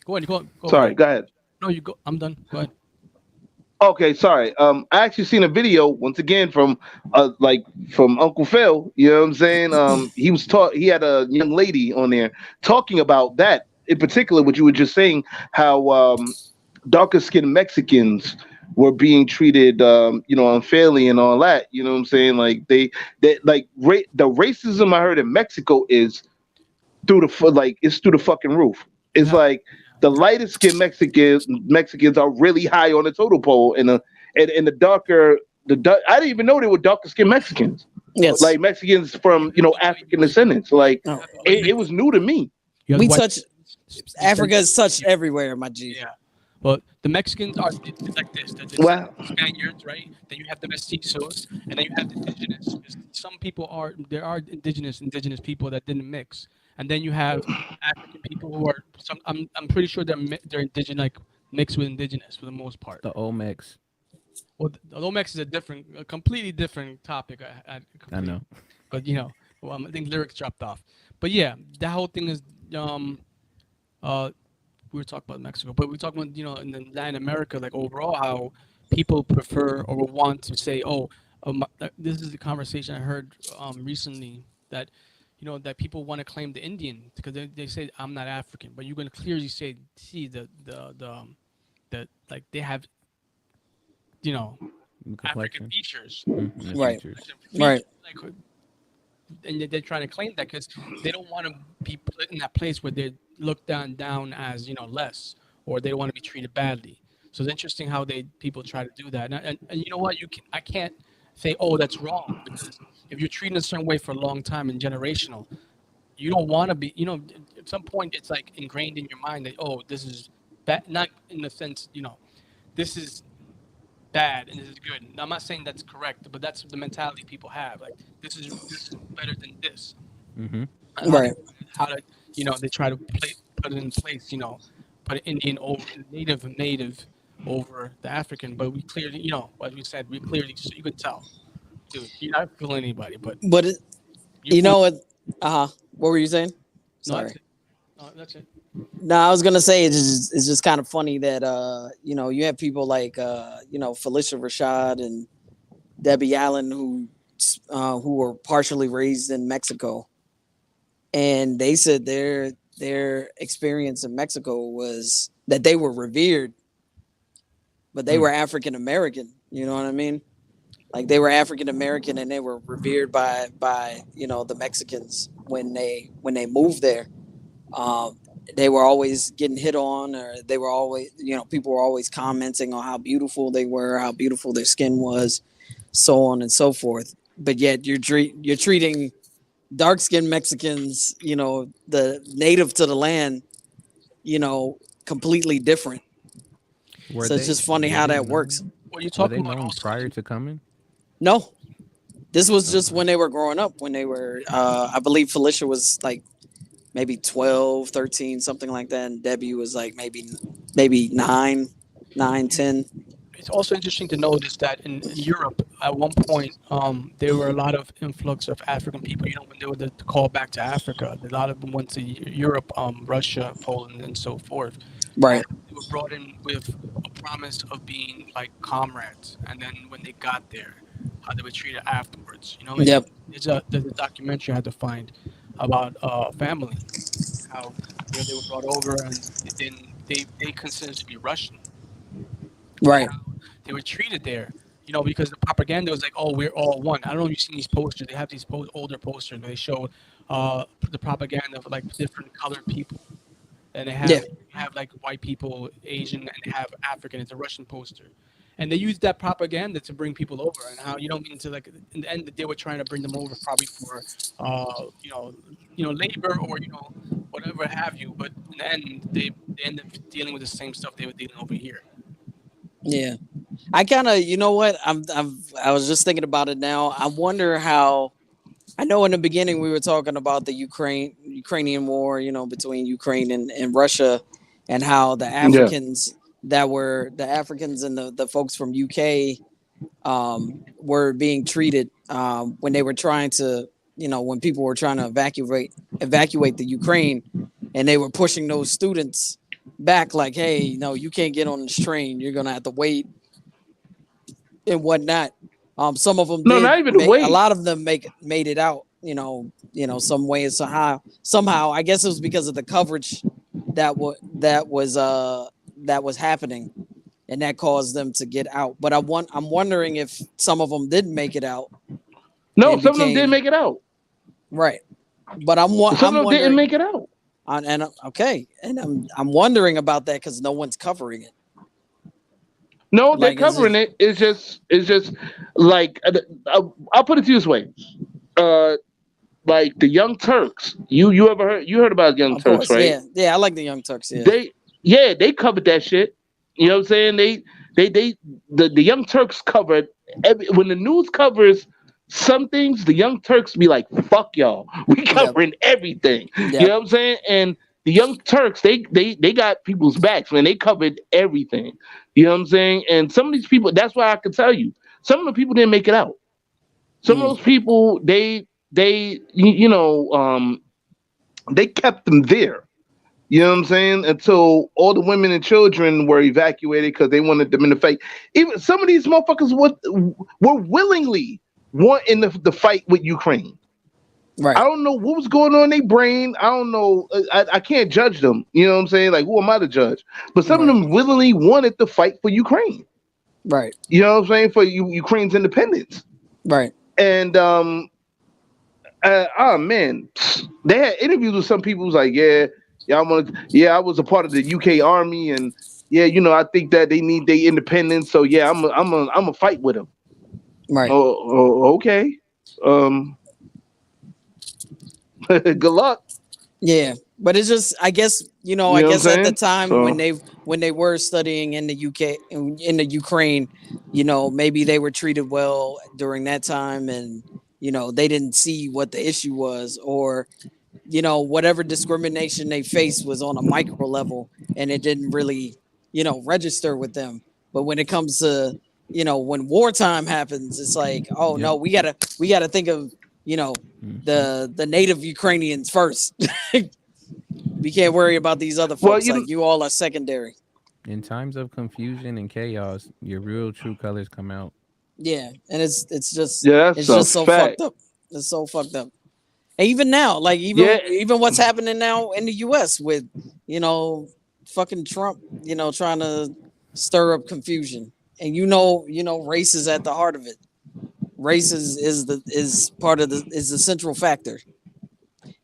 Go ahead. Go Sorry, go ahead. No, you go. I'm done. Go ahead. Okay, sorry. I actually seen a video once again from Uncle Phil. You know what I'm saying? He had a young lady on there talking about that in particular, what you were just saying, how darker skinned Mexicans were being treated, unfairly and all that. You know what I'm saying? Like the racism I heard in Mexico is it's through the fucking roof. It's like the lightest skinned Mexicans are really high on the total pole, and the darker I didn't even know they were darker skinned Mexicans. Yes, like Mexicans from African descendants. Like it was new to me. We touch Africa is touched everywhere, my G. Yeah. But the Mexicans are like this. They're Spaniards, right? Then you have the mestizos, and then you have the indigenous. Some people there are indigenous people that didn't mix, and then you have African people who are I'm pretty sure they're indigenous, like mixed with indigenous for the most part. The Olmecs. Well, the Olmecs is a completely different topic. I know, but I think lyrics dropped off. But yeah, that whole thing is we were talking about Mexico, but we're talking about, in Latin America, like overall, how people prefer or want to say, this is the conversation I heard recently that, that people want to claim the Indian because they say I'm not African, but you're going to clearly see the like they have, African features, right? Like, and they're trying to claim that because they don't want to be put in that place where they're looked down as less, or they don't want to be treated badly. So it's interesting how people try to do that. And you know what? I can't say that's wrong, because if you're treated a certain way for a long time and generational, you don't want to be. At some point it's like ingrained in your mind that this is bad. Not in the sense this is bad and this is good. Now, I'm not saying that's correct, but that's the mentality people have. Like this is better than this. Mm-hmm. Right. How to they try to put it in place. Put an Indian over native over the African, but we clearly as we said, you could tell, dude, you're not fooling anybody. But what were you saying? Sorry. No, that's it. No, I was gonna say it's just kind of funny that you have people like Felicia Rashad and Debbie Allen who were partially raised in Mexico, and they said their experience in Mexico was that they were revered, but they were African American. You know what I mean? Like they were African American and they were revered by the Mexicans when they moved there. They were always getting hit on, or they were always, people were always commenting on how beautiful they were, how beautiful their skin was, so on and so forth. But yet you're treating dark-skinned Mexicans, the native to the land, completely different. It's just funny how that works. What are you talking about? Also prior to coming? No, this was just when they were growing up. When they were, I believe Felicia was like maybe 12, 13, something like that. And Debbie was like maybe 9, 10. It's also interesting to notice that in Europe, at one point, there were a lot of influx of African people. When they were the call back to Africa, a lot of them went to Europe, Russia, Poland, and so forth. Right. And they were brought in with a promise of being like comrades. And then when they got there, how they were treated afterwards. Yep. There's a documentary I had to find about family, how they were brought over and then they considered to be Russian. Right. They were treated there, because the propaganda was like, we're all one. I don't know if you've seen these posters. They have these older posters where they show the propaganda of like different colored people. And they have like white people, Asian, and they have African. It's a Russian poster. And they use that propaganda to bring people over, and how like in the end they were trying to bring them over probably for labor or whatever have you. But in the end they end up dealing with the same stuff they were dealing over here. Yeah, I kind of I was just thinking about it now. I wonder how. I know in the beginning we were talking about the Ukrainian war, between Ukraine and Russia, and how the Africans. That were the Africans and the folks from UK were being treated when they were trying to, when people were trying to evacuate the Ukraine, and they were pushing those students back like, hey, no, you can't get on this train. You're going to have to wait and whatnot. Some of them not even wait. A lot of them made it out, some way. Somehow, I guess it was because of the coverage that was that was happening, and that caused them to get out. But I'm wondering if some of them didn't make it out. No, some of them didn't make it out. Right, but some of them didn't make it out. And I'm wondering about that because no one's covering it. No, they're covering it. It's just like I'll put it to you this way. Like the Young Turks. You heard about Young Turks, right? Yeah, I like the Young Turks. Yeah. They covered that shit. You know what I'm saying? The Young Turks covered when the news covers some things, the Young Turks be like, fuck y'all. We covering everything. Yep. You know what I'm saying? And the Young Turks, they got people's backs, man. They covered everything. You know what I'm saying? And some of these people, that's why I can tell you, some of the people didn't make it out. Some of those people, they kept them there. You know what I'm saying? Until all the women and children were evacuated because they wanted them in the fight. Even some of these motherfuckers were willingly wanting the fight with Ukraine. Right. I don't know what was going on in their brain. I don't know. I can't judge them. You know what I'm saying? Like, who am I to judge? But some of them willingly wanted to fight for Ukraine. Right. You know what I'm saying? For Ukraine's independence. Right. And oh man, they had interviews with some people who's like, I was a part of the UK army, and I think that they need their independence. So I'm a fight with them. Right. Oh, okay. Good luck. Yeah, but it's just, I guess, I guess at the time when they were studying in the UK, in the Ukraine, maybe they were treated well during that time, and they didn't see what the issue was, or whatever discrimination they faced was on a micro level, and it didn't really register with them. But when it comes to when wartime happens, it's like, oh no, we gotta think of the native Ukrainians first. We can't worry about these other folks. You all are secondary. In times of confusion and chaos, your real true colors come out. Yeah, and it's just so fact. fucked up. It's so fucked up. And even now, like even what's happening now in the US with fucking Trump, trying to stir up confusion. And race is at the heart of it. Race is the central factor.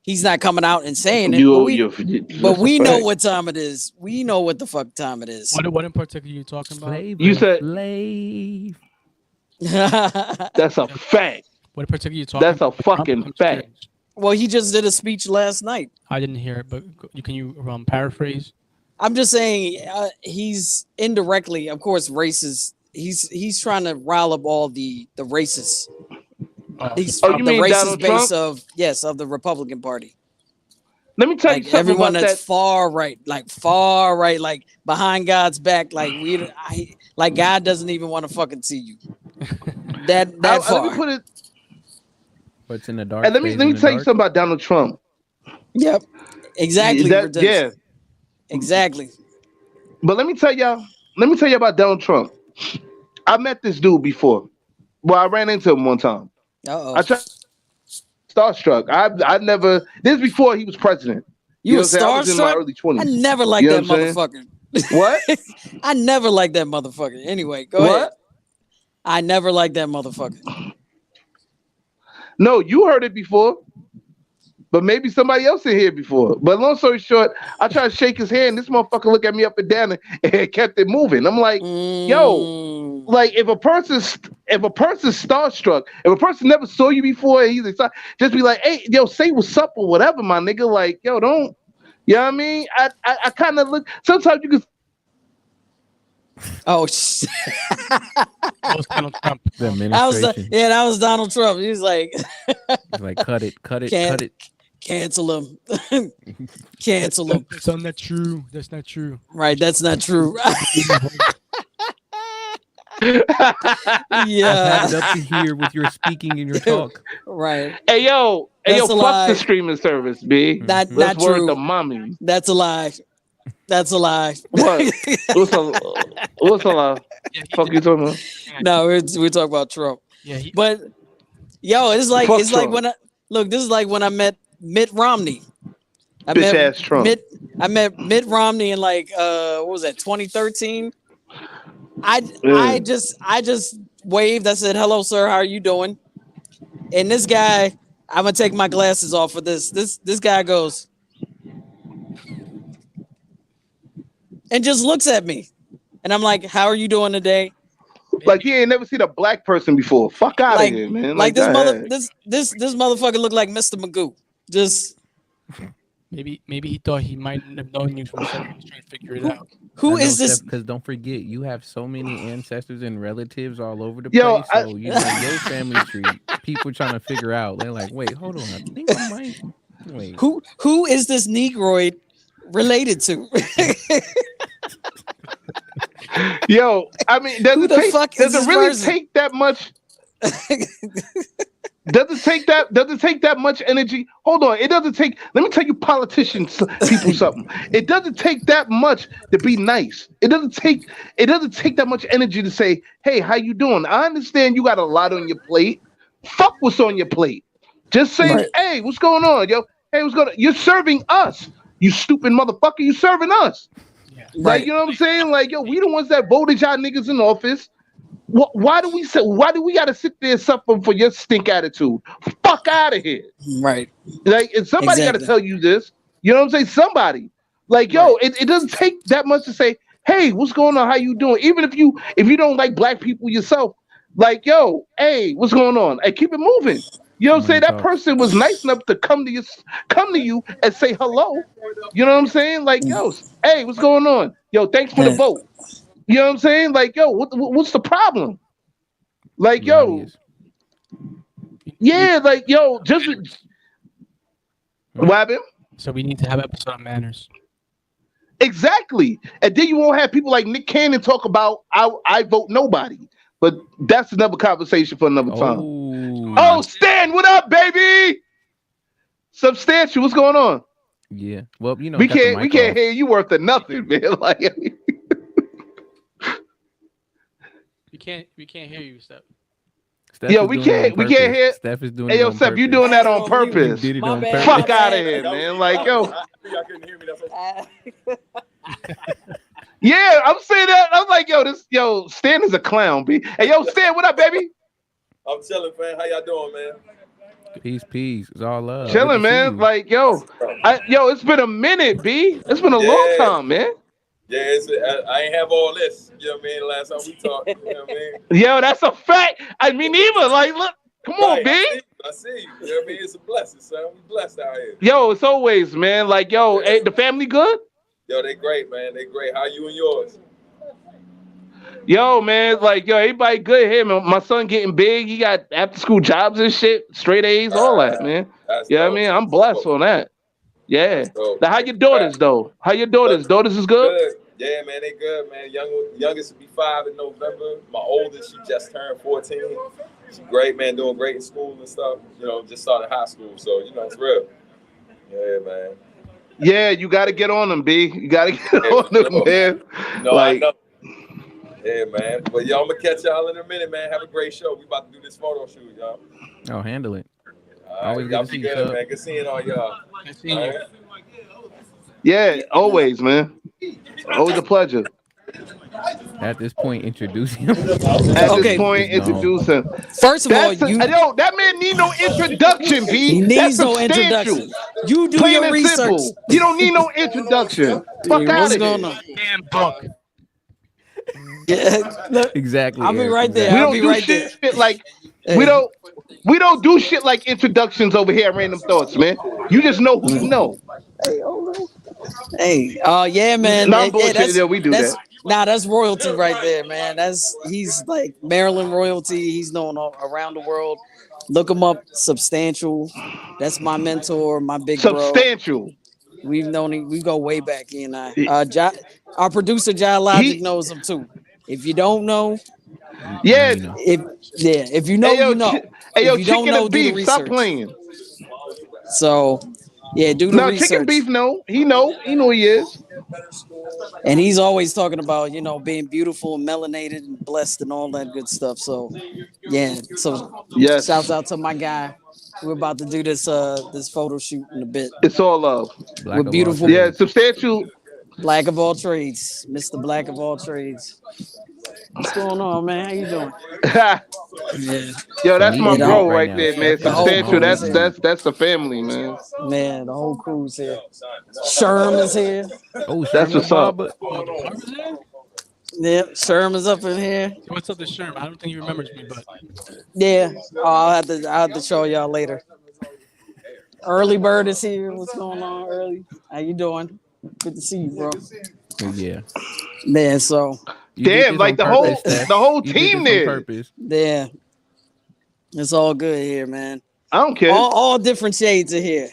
He's not coming out and saying it, but we know what time it is. We know what the fuck time it is. What in particular are you talking about? You said slave. That's a fact. What in particular are you talking about? That's a fucking fact. Well, he just did a speech last night. I didn't hear it, but can you paraphrase? I'm just saying he's indirectly, of course, racist. He's trying to rile up all the racists. You mean the racist Donald base Trump? of the Republican Party. Let me tell you something everyone about that's that. far right, like behind God's back, like God doesn't even want to fucking see you. That far. Let me put it. What's in the dark? And let me tell you something about Donald Trump. Yep. Exactly. Yeah. Exactly. But let me tell y'all about Donald Trump. I met this dude before. Well, I ran into him one time. Uh-oh. I tried starstruck. I never. This is before he was president. You were starstruck? I was in my early 20s. I never liked that motherfucker. What? I never liked that motherfucker. Anyway, go ahead. I never liked that motherfucker. No, you heard it before. But maybe somebody else in here before. But long story short, I tried to shake his hand. This motherfucker looked at me up and down and kept it moving. I'm like, yo, like if a person's starstruck, if a person never saw you before, he's excited, just be like, hey, yo, say what's up or whatever, my nigga. Like, yo, don't. You know what I mean? I kind of look. Sometimes you can. Oh shit! That was Donald Trump. That was Donald Trump. He was like, cut it. Cancel him. Cancel him. That's not true. That's not true. Right, that's not true. Yeah. I've had up to here with your speaking and your talk. Right. Hey yo, fuck the streaming service, B. That's not true. Word to mommy. That's a lie. That's a lie. What? What's a lie? Fuck you talking about? No, we're talking about Trump. Yeah. But yo, it's like when I met Mitt Romney. Bitch ass Trump. I met Mitt Romney in like what was that, 2013? I just waved. I said, "Hello, sir. How are you doing?" And this guy, I'm gonna take my glasses off for this. This guy goes and just looks at me, and I'm like, "How are you doing today?" Like he ain't never seen a black person before. Fuck out of here, man. Like this motherfucker looked like Mr. Magoo. Just maybe he thought he might have known you from somewhere. He's trying to figure it out. Who is this? Because don't forget, you have so many ancestors and relatives all over the place. So you know your family tree. People trying to figure out. They're like, wait, hold on. I think I might. Wait. Who is this Negroid related to? Yo, I mean, does it really take that much? Does it take that much energy? Hold on, it doesn't take. Let me tell you, politicians, people, something. It doesn't take that much to be nice. It doesn't take that much energy to say, "Hey, how you doing? I understand you got a lot on your plate. Fuck what's on your plate. Just say, right. Hey, what's going on, yo? Hey, what's going on? You're serving us, you stupid motherfucker. You serving us." Like, you know what I'm saying? Like, yo, we the ones that voted y'all niggas in office. Why do we gotta sit there and suffer for your stink attitude? Fuck out of here. Right. Like, and somebody gotta tell you this. You know what I'm saying? Somebody. Like, yo, it doesn't take that much to say, hey, what's going on? How you doing? Even if you don't like black people yourself, like, yo, hey, what's going on? Hey, keep it moving. You know what I'm saying? That person was nice enough to come to you and say hello. You know what I'm saying? Like, yo, hey, what's going on? Yo, thanks for the vote. You know what I'm saying? Like, yo, what's the problem? Like, yo, yeah, like, yo, just what happened? So we need to have an episode on manners. Exactly. And then you won't have people like Nick Cannon talk about I vote nobody. But that's another conversation for another time. Oh, Stan, what up, baby? Substantial, what's going on? Yeah. Well, you know, we can't hear you worth of nothing, man. Like, we can't hear you, Steph. Yo, we can't hear. Steph is doing. Hey, yo, Steph, you doing that on purpose? Did it on purpose. Fuck out of here, man. Like, yo. Yeah, I'm saying that. I'm like, yo, Stan is a clown, B. Hey, yo, Stan, what up, baby? I'm chilling, fam. How y'all doing, man? Peace. It's all love. Chilling, man. Like, yo, it's been a minute, B. It's been a long time, man. Yeah, I ain't have all this. You know what I mean? Last time we talked, you know what I mean? Yo, that's a fact. I mean, even like, look, come on, B. I see you. You know what I mean? It's a blessing, son. We blessed out here. Yo, it's always, man. Like, yo, hey, the family good? Yo, they great, man. They great. How you and yours? Yo, man, like, yo, everybody good here, man. My son getting big. He got after school jobs and shit, straight A's, all that, man. You know what I mean? I'm blessed on that. Yeah. Now, how your daughters, though? How your daughters? Daughters is good? Yeah, man, they good, man. Youngest will be 5 in November. My oldest, she just turned 14. She's great, man, doing great in school and stuff. You know, just started high school, so, you know, it's real. Yeah, man. Yeah, you got to get on them, B. You got to get on them, man. No, like, I know. Yeah, man. But, yo, I'm going to catch y'all in a minute, man. Have a great show. We about to do this photo shoot, y'all. Oh, handle it. Always y'all be good, man. Good seeing all y'all. Good seeing you. Yeah, always, man. Always a pleasure. At this point, introduce him. Introduce him. First of all, yo, that man need no introduction, B. He needs no introduction. You do your research. Simple. You don't need no introduction. Fuck out of here. Damn book. Yeah, look, exactly. I'll be right there. We don't do shit like we don't do shit like introductions over here at Randumb Thoughtz, man. You just know who you know. Hey, yeah, man. No, we do that. Nah, that's royalty right there, man. He's like Maryland royalty. He's known all around the world. Look him up, Substantial. That's my mentor, my big Substantial. Bro. We've known him. We go way back, he and I. Our producer, Logic, knows him too. If you don't know, if you know, you know. Hey, yo, if you don't know, beef, do the research. Stop playing. So, yeah, do the research. Chicken beef, he know he is. And he's always talking about, you know, being beautiful and melanated and blessed and all that good stuff. So, yeah. So, yes. Shouts out to my guy. We're about to do this this photo shoot in a bit. It's all love. Black With of all beautiful- Yeah, trades. substantial. Black of all trades, Mr. Black of all trades. What's going on, man? How you doing? Yeah, Yo, that's my Some meat bro right right now. there, man. The whole Substantial. crew's here. That's the family, man. Man, the whole crew's here. Sherm is here. Oh, That's Sherman what's up. Barber. Oh, the barber's there? Yep, Sherm is up in here. What's up to Sherm? I don't think he remembers me, but Yeah, I'll have to show y'all later. Early Bird is here. What's going on, Early? How you doing? Good to see you, bro. Yeah. Man, so You did Damn, this like on the whole purpose, Steph. the whole You did team this on there. purpose. yeah, it's all good here, man. I don't care. All different shades are here.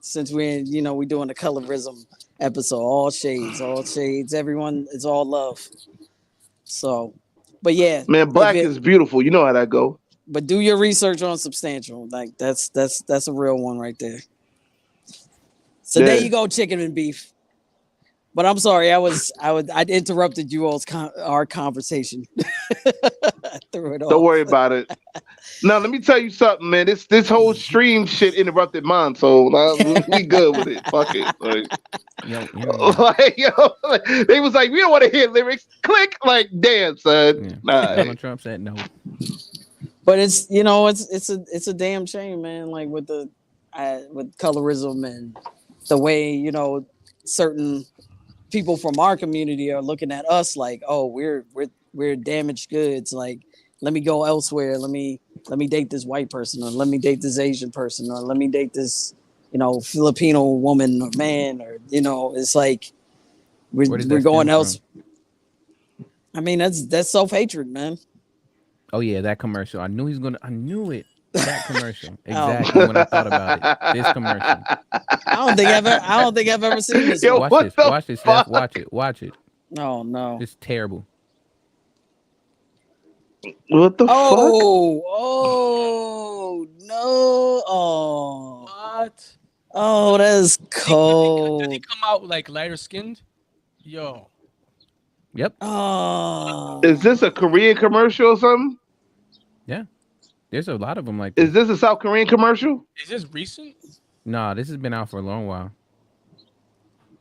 Since we're we doing the colorism episode, all shades. Everyone, it's all love. So, but yeah, Man, black if it- is beautiful. You know how that go. but do your research on substantial. Like that's a real one right there. So Yeah. there you go, chicken and beef. But I'm sorry, I interrupted you all's our conversation. I threw it off. Don't worry about it. Now let me tell you something, man. This whole stream shit interrupted mine, so we good with it. Fuck it. Like, they was like, we don't want to hear lyrics. Click, like, damn, son. Yeah. Nah. Donald Trump said no. But it's a damn shame, man. Like with with colorism and the way certain people from our community are looking at us like, oh, we're damaged goods. Like, let me go elsewhere. Let me date this white person, or let me date this Asian person, or let me date this Filipino woman or man, or it's like we're going else. I mean, that's self-hatred, man. Oh yeah, that commercial. I knew it. That commercial. Exactly when I thought about it. This commercial. I don't think I've ever seen this. Yo, one. Watch this, Steph. Watch it. Oh no. It's terrible. What the fuck? Oh no. Oh. what? Oh, that's Did cold. he come out like lighter skinned? Yo. Yep. Oh. Is this a Korean commercial or something? Yeah. There's a lot of them like Is this. this a South Korean commercial? Is this recent? Nah, this has been out for a long while.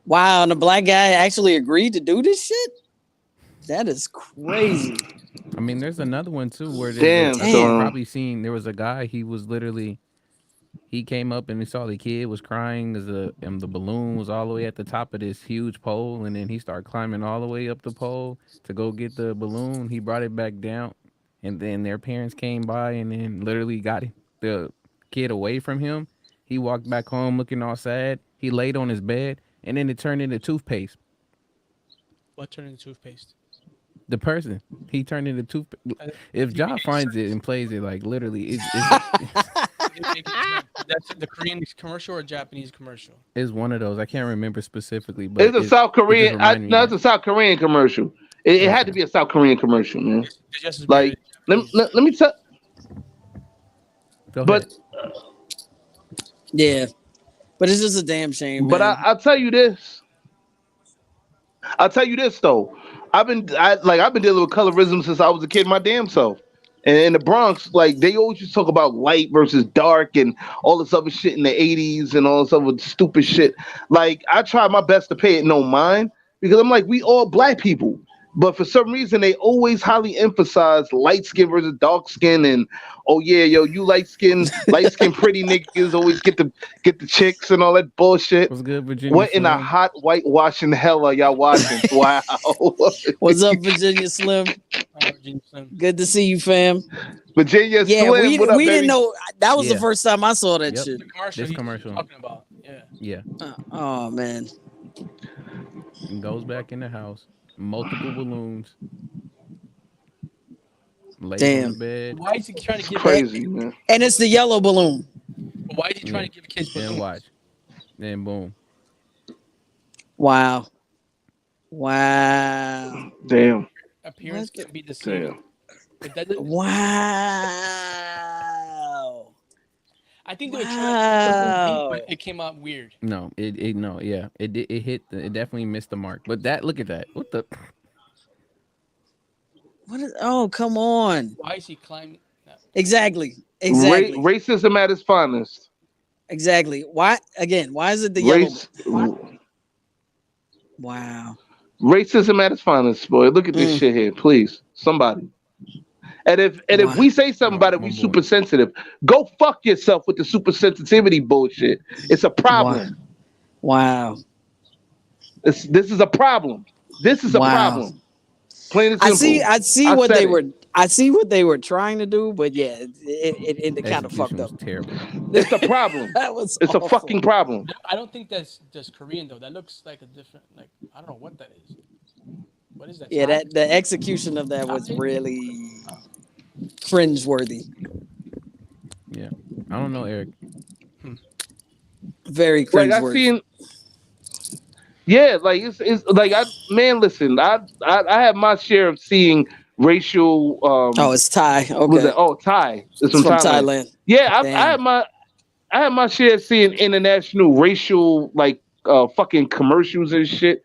Wow, and the black guy actually agreed to do this shit? That is crazy. I mean, there's another one too where Damn, you've son. probably seen. There was a guy. He came up and he saw the kid was crying as and the balloon was all the way at the top of this huge pole, and then he started climbing all the way up the pole to go get the balloon. He brought it back down, and then their parents came by and then literally got the kid away from him. He walked back home looking all sad. He laid on his bed, and then it turned into toothpaste. What turned into toothpaste? The person, he turned into toothpaste. If Ja finds it and plays it, like literally, That's the Korean commercial or Japanese commercial? it's one of those. I can't remember specifically, but It's a South Korean. reminded me No, of it's a South Korean commercial. It had to be a South Korean commercial, man. It's just as Like, bad let me tell. Go But ahead. Yeah. But it's just a damn shame. but man. I'll tell you this. I'll tell you this though. I've been dealing with colorism since I was a kid my damn self. And in the Bronx, like they always used to talk about light versus dark and all this other shit in the 80s and all this other stupid shit. Like I try my best to pay it no mind because I'm like, we all black people. But for some reason, they always highly emphasize light skin versus dark skin, and oh yeah, yo, you light skin pretty niggas always get the chicks and all that bullshit. What's good, Virginia? What in the Slim? hot whitewashing hell are y'all watching? Wow. What's up, Virginia Slim? Virginia Slim. Good to see you, fam. Virginia Yeah, Slim, we what up, didn't baby? know that was Yeah. the first time I saw that Yep. shit. The commercial. This he's commercial. talking about. Yeah. Yeah, Oh man. and goes back in the house. Multiple balloons. Lays on Damn. the bed. Why is he trying to give? Crazy, man. And it's the yellow balloon. Why is he trying to give kids? Then watch. Then boom. Wow. Wow. Damn. Appearance can be deceiving. Damn. It doesn't- Wow. I think they were trying Wow. to, but it came out weird. No, it hit. It definitely missed the mark. But look at that. What the? What is, oh, come on. Why is he climbing? Exactly. Racism at its finest. Exactly. Why is it the yellow? Wow. Racism at its finest, boy. Look at this shit here, please. Somebody. And if we say something about it, we super sensitive. Go fuck yourself with the super sensitivity bullshit. It's a problem. Wow. This is a problem. This is a problem. Plain and simple. I see what they were trying to do, but yeah, it kind of fucked up. Terrible. It's a problem. It's awful. A fucking problem. I don't think that's just Korean though. That looks like a different, like I don't know what that is. What is that? Yeah, the execution of that was really cringeworthy. Yeah, I don't know, Eric. Very cringeworthy. Yeah, like it's like listen, I have my share of seeing racial. It's Thai. Okay. Thai. It's from Thailand. Yeah, I have my share of seeing international racial like fucking commercials and shit.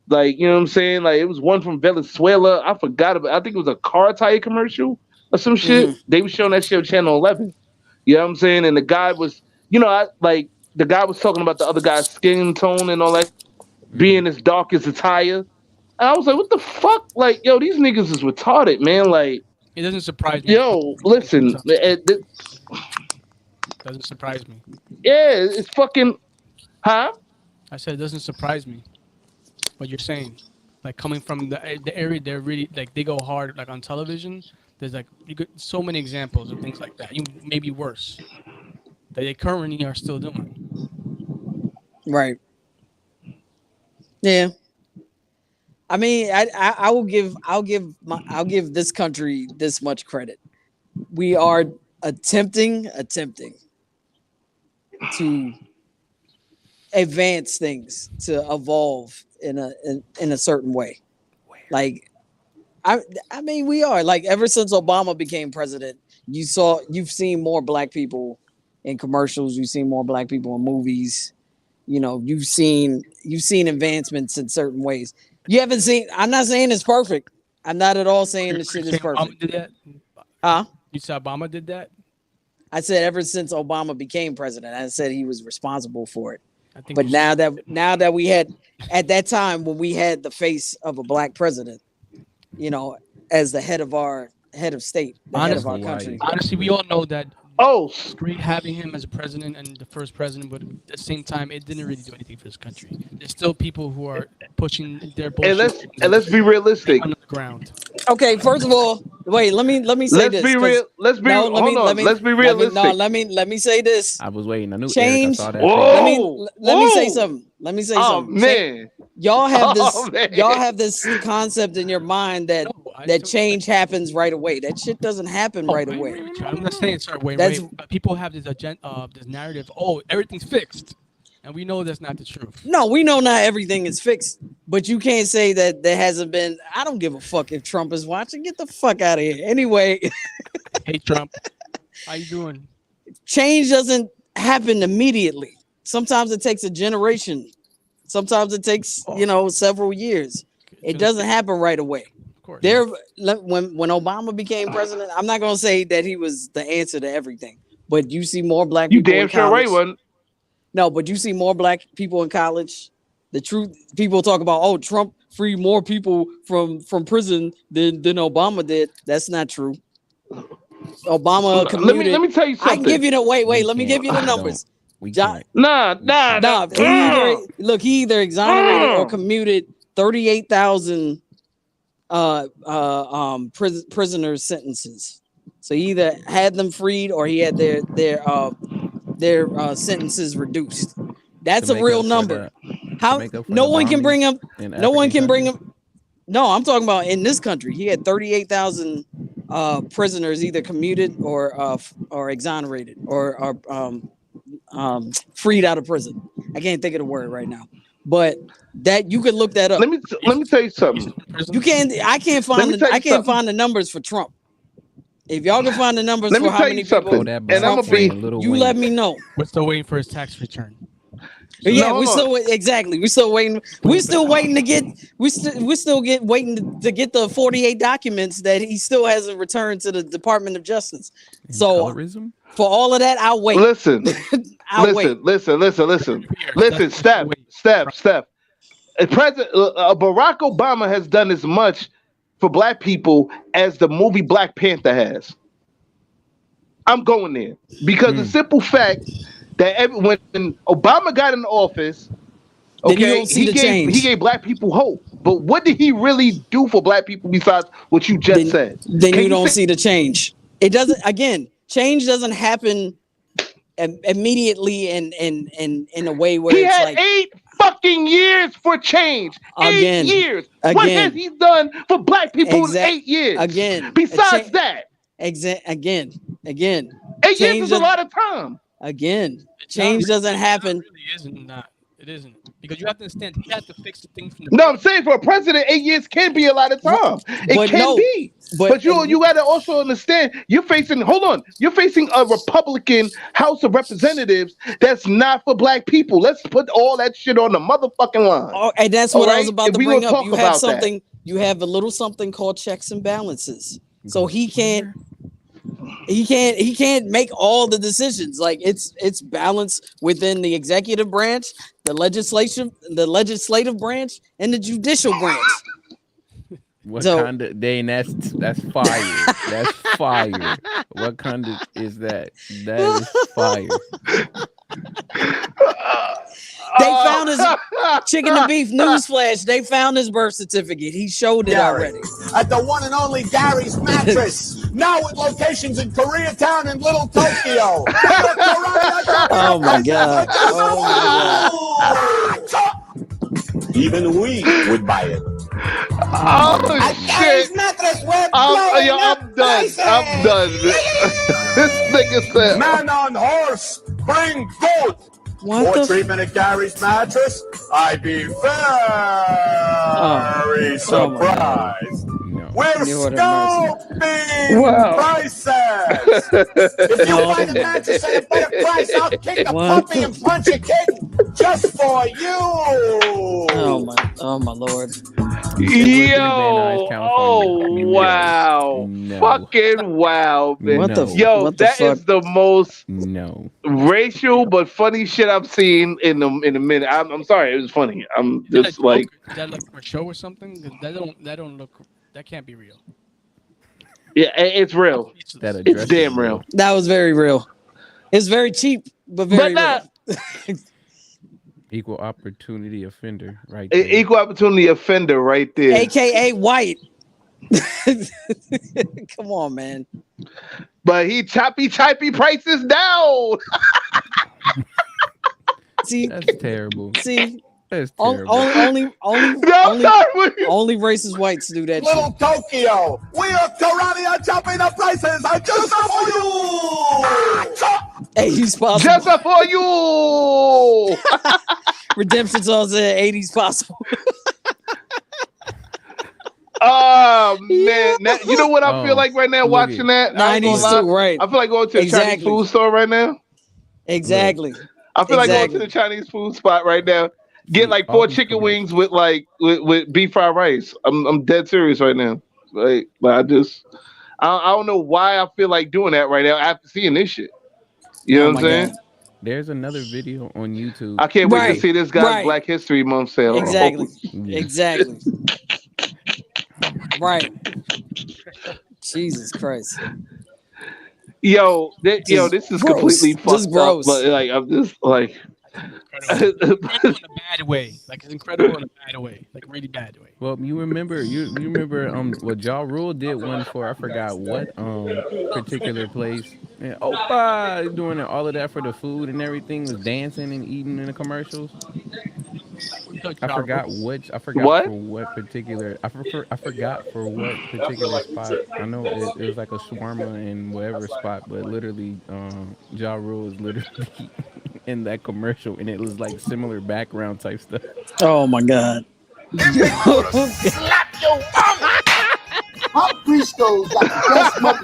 Like, you know what I'm saying? Like, it was one from Venezuela. I forgot about. I think it was a car tire commercial or some shit. They were showing that shit on Channel 11. You know what I'm saying? And the guy was, the guy was talking about the other guy's skin tone and all that being as dark as attire. And I was like, what the fuck? Like, yo, these niggas is retarded, man. Like, it doesn't surprise me. Yo, listen, doesn't surprise me. Yeah, it's fucking, huh? I said it doesn't surprise me. What you're saying, like coming from the area, they're really like they go hard like on television. There's like so many examples of things like that. Maybe worse that they currently are still doing. Right. Yeah. I mean, I'll give this country this much credit. We are attempting to advance things, to evolve in a certain way. Like, I mean, we are like, ever since Obama became president, you've seen more black people in commercials, you've seen more black people in movies, you've seen advancements in certain ways. You haven't seen, I'm not saying it's perfect. I'm not at all saying this shit is perfect. Obama did that? Huh? You said Obama did that? I said ever since Obama became president, I said he was responsible for it. But now that we had, at that time when we had the face of a black president, as the head of state, head of our country. Honestly, we all know that. It's great having him as a president and the first president, but at the same time, it didn't really do anything for this country. There's still people who are pushing their bullshit. And let's be realistic. On the ground. Okay, first of all, wait. Let me say this. Let's be realistic. Let me say this. I was waiting. I knew change. Eric, I saw that. Let me say something. Man. Y'all have this concept in your mind that change happens right away. That shit doesn't happen right away. I'm not saying it's right away. People have this agenda, this narrative. Oh, everything's fixed, and we know that's not the truth. No, we know not everything is fixed, but you can't say that there hasn't been. I don't give a fuck if Trump is watching. Get the fuck out of here. Anyway. Hey Trump, how you doing? Change doesn't happen immediately. Sometimes it takes a generation. Sometimes it takes, several years. It doesn't happen right away. Of course. When Obama became president, I'm not gonna say that he was the answer to everything, but you see more black people. You damn sure right one. No, but you see more black people in college. The truth, people talk about, Trump freed more people from prison than Obama did. That's not true. Obama commuted. Let me tell you something. I can give you the wait. Let me give you the numbers. Nah. He either exonerated or commuted 38,000 prisoner sentences. So he either had them freed or he had their sentences reduced. That's a real number. No one can bring up. No, I'm talking about in this country. He had 38,000 prisoners either commuted or exonerated or freed out of prison. I can't think of the word right now, but that you could look that up. Let me tell you something. I can't find the numbers for Trump. If y'all can find the numbers for how many people, and I'm gonna be. You let me know. We're still waiting for his tax return. Yeah, No, we hold still exactly. We still waiting. We still waiting to get. We still waiting to get the 48 documents that he still hasn't returned to the Department of Justice. So Colorism? for all of that, I'll wait. Listen, I'll wait. listen, Steph. President Barack Obama has done as much for black people as the movie Black Panther has. I'm going there because the simple fact that when Obama got in office, Then you don't see the change. He gave black people hope. But what did he really do for black people besides what you just said? Then you don't see the change. It doesn't. Again, change doesn't happen immediately and in a way where he it's had like 8 fucking years for change. Again, 8 years. What has he done for black people in 8 years? Again. Besides that. Again. 8 years is a lot of time. Again, change doesn't happen. It really isn't. Not. It isn't. Because you have to understand, he has to fix the things from the. No, I'm saying for a president, 8 years can be a lot of time. It can be. But you got to also understand, you're facing a Republican House of Representatives that's not for black people. Let's put all that shit on the motherfucking line. Oh, and that's what I was about to bring up. You have something. You have a little something called checks and balances. So he can't make all the decisions. Like it's balanced within the executive branch, the legislative branch, and the judicial branch. That's fire. That's fire. What kind of is that? That is fire. They found his chicken and beef newsflash. They found his birth certificate. He showed it already. At the one and only Gary's Mattress. Now with locations in Koreatown and Little Tokyo. Oh my God. Oh my God. Even we would buy it. Oh shit! I'm done. I'm done. This nigga said, "Man on horse, bring goat." More treatment at Gary's Mattress. I'd be very surprised. We're scalping prices. If you buy the mattress at a better price, I'll kick a puppy and punch a kid just for you. Oh my Lord. Yo! Oh wow! No. Fucking wow, man! What the? Yo, that is the most racial but funny shit I've seen in a minute. I'm sorry, it was funny. I'm just like. Is that like a show or something? That don't look. That can't be real. Yeah, it's real. It's damn real. That was very real. It's very cheap, but very real. Equal opportunity offender, right there. Equal opportunity offender, right there. AKA white. Come on, man. But he choppy prices down. See, that's terrible. See, that's terrible. Only racist whites do that. Little shit. Tokyo, we are Karania chopping the prices. I just for you. Hey, he's possible. Just for you. Redemption songs in 80s possible. Oh man, you know what I feel like right now watching that? 90s too, right? I feel like going to a Chinese food store right now. Exactly. I feel like going to the Chinese food spot right now. Get like 4 chicken wings with beef fried rice. I'm dead serious right now. Like, but I don't know why I feel like doing that right now after seeing this shit. You know what I'm saying? God. There's another video on YouTube. I can't wait to see this guy's Black History Month sale. Exactly. Exactly. Right. Jesus Christ. Yo, this is gross. Completely fucked gross. Up. But like, I'm just like. Incredible in a bad way. Like it's incredible in a bad way. Like a really bad way. Well, you remember what Ja Rule did one for, I forgot what particular place. And Opa doing all of that for the food and everything, was dancing and eating in the commercials. I forgot for what particular spot. I know it was like a shawarma in whatever spot, but literally Ja Rule was literally in that commercial, and it was like similar background type stuff. Oh my God. Slap your mama. My Briscoes got the best mother.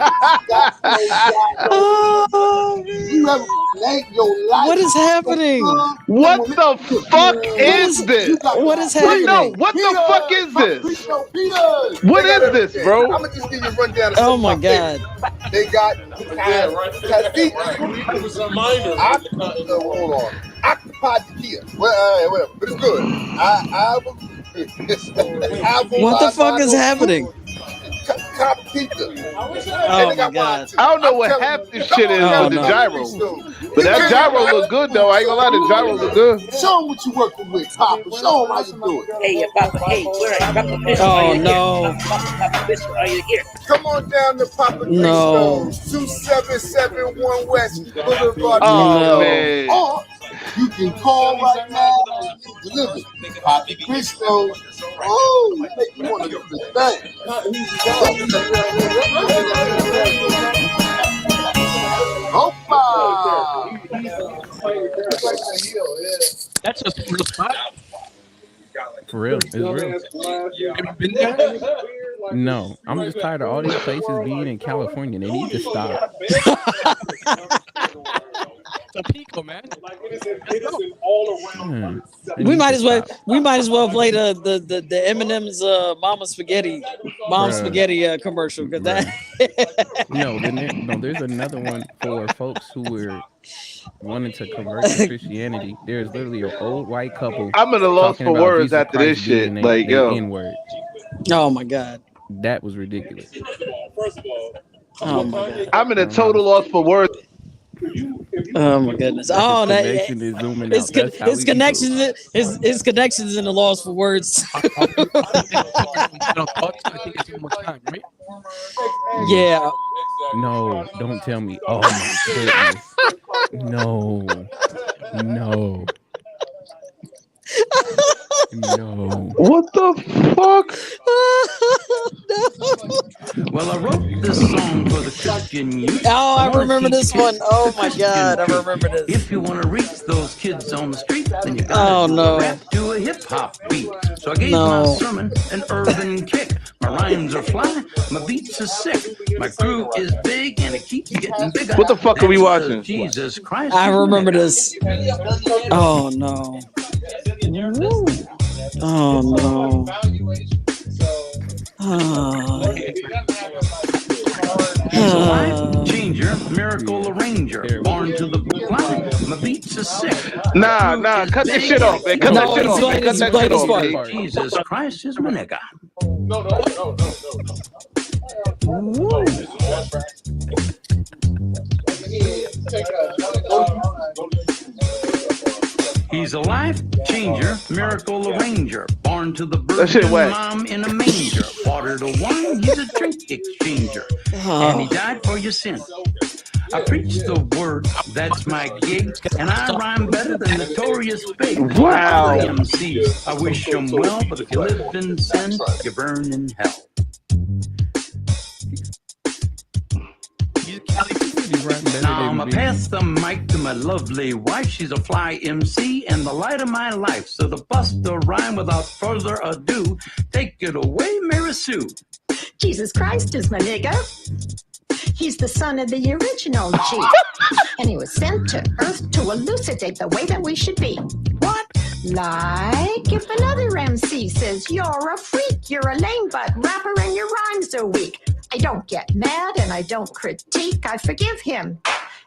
You ever What is happening? What the fuck is this? What is happening? What the fuck is this? What is this, bro? I'm gonna just give you a rundown. Oh my god! They got hold on. Octopi tequila. Well, whatever, but it's good. What the fuck is happening? Cop pizza. Oh my god! I don't know what half this shit is with the gyro, but that gyro look good though. I ain't gonna lie, the gyro look good. Show them what you working with, Papa. Show them how you do it. Hey, Papa. Hey, where are you? Papa Fish. Oh no! Papa Fish, are you here? Come on down to Papa No. 2771 West Boulevard. Oh man! Or you can call right now and deliver. Papa Cristo. Oh, make you want to do this thing. Opa! That's a real spot. For real. It's real. Have you been there? No, I'm just tired of all these places being in California. They need to stop. It's a pico, man. We might as well play the M&M's Mama Spaghetti commercial because that. No, there's another one for folks who were wanting to convert to Christianity. There's literally an old white couple. I'm at a loss for words after this shit. Like, yo. N-word. Oh my god. That was ridiculous. Oh my god. I'm in a total loss for words. Oh my goodness. Oh, that connection is zooming his connections in the loss for words. Yeah. No, don't tell me. Oh my goodness. No. What the fuck? No. Well, I wrote this song for the Christian youth. Oh, I remember this one. Oh my god, I remember this. If you want to reach those kids on the street, then you gotta rap to a hip hop beat. So I gave my sermon an urban kick. My rhymes are fly, my beats are sick. My crew is big and it keeps getting bigger. What the fuck are we watching? Jesus Christ. I remember this. Oh no. Oh no. He's a life changer, miracle arranger, born to the blind. My beats are sick. Nah, cut this shit off, man. Cut that shit off. Cut that shit off, man. Jesus Christ is my nigga. No. He's a life changer, miracle arranger, born to the virgin mom in a manger. Water to wine, he's a drink exchanger, and he died for your sin. I preach the word, that's my gig, and I rhyme better than Notorious Big. Wow. MCs, I wish them well, but if you live in sin, you burn in hell. Now I'ma pass the mic to my lovely wife. She's a fly MC and the light of my life. So to bust the rhyme without further ado, take it away, Mary Sue. Jesus Christ is my nigga. He's the son of the original G. And he was sent to Earth to elucidate the way that we should be. What? Like if another MC says you're a freak, you're a lame butt rapper and your rhymes are weak. I don't get mad and I don't critique. I forgive him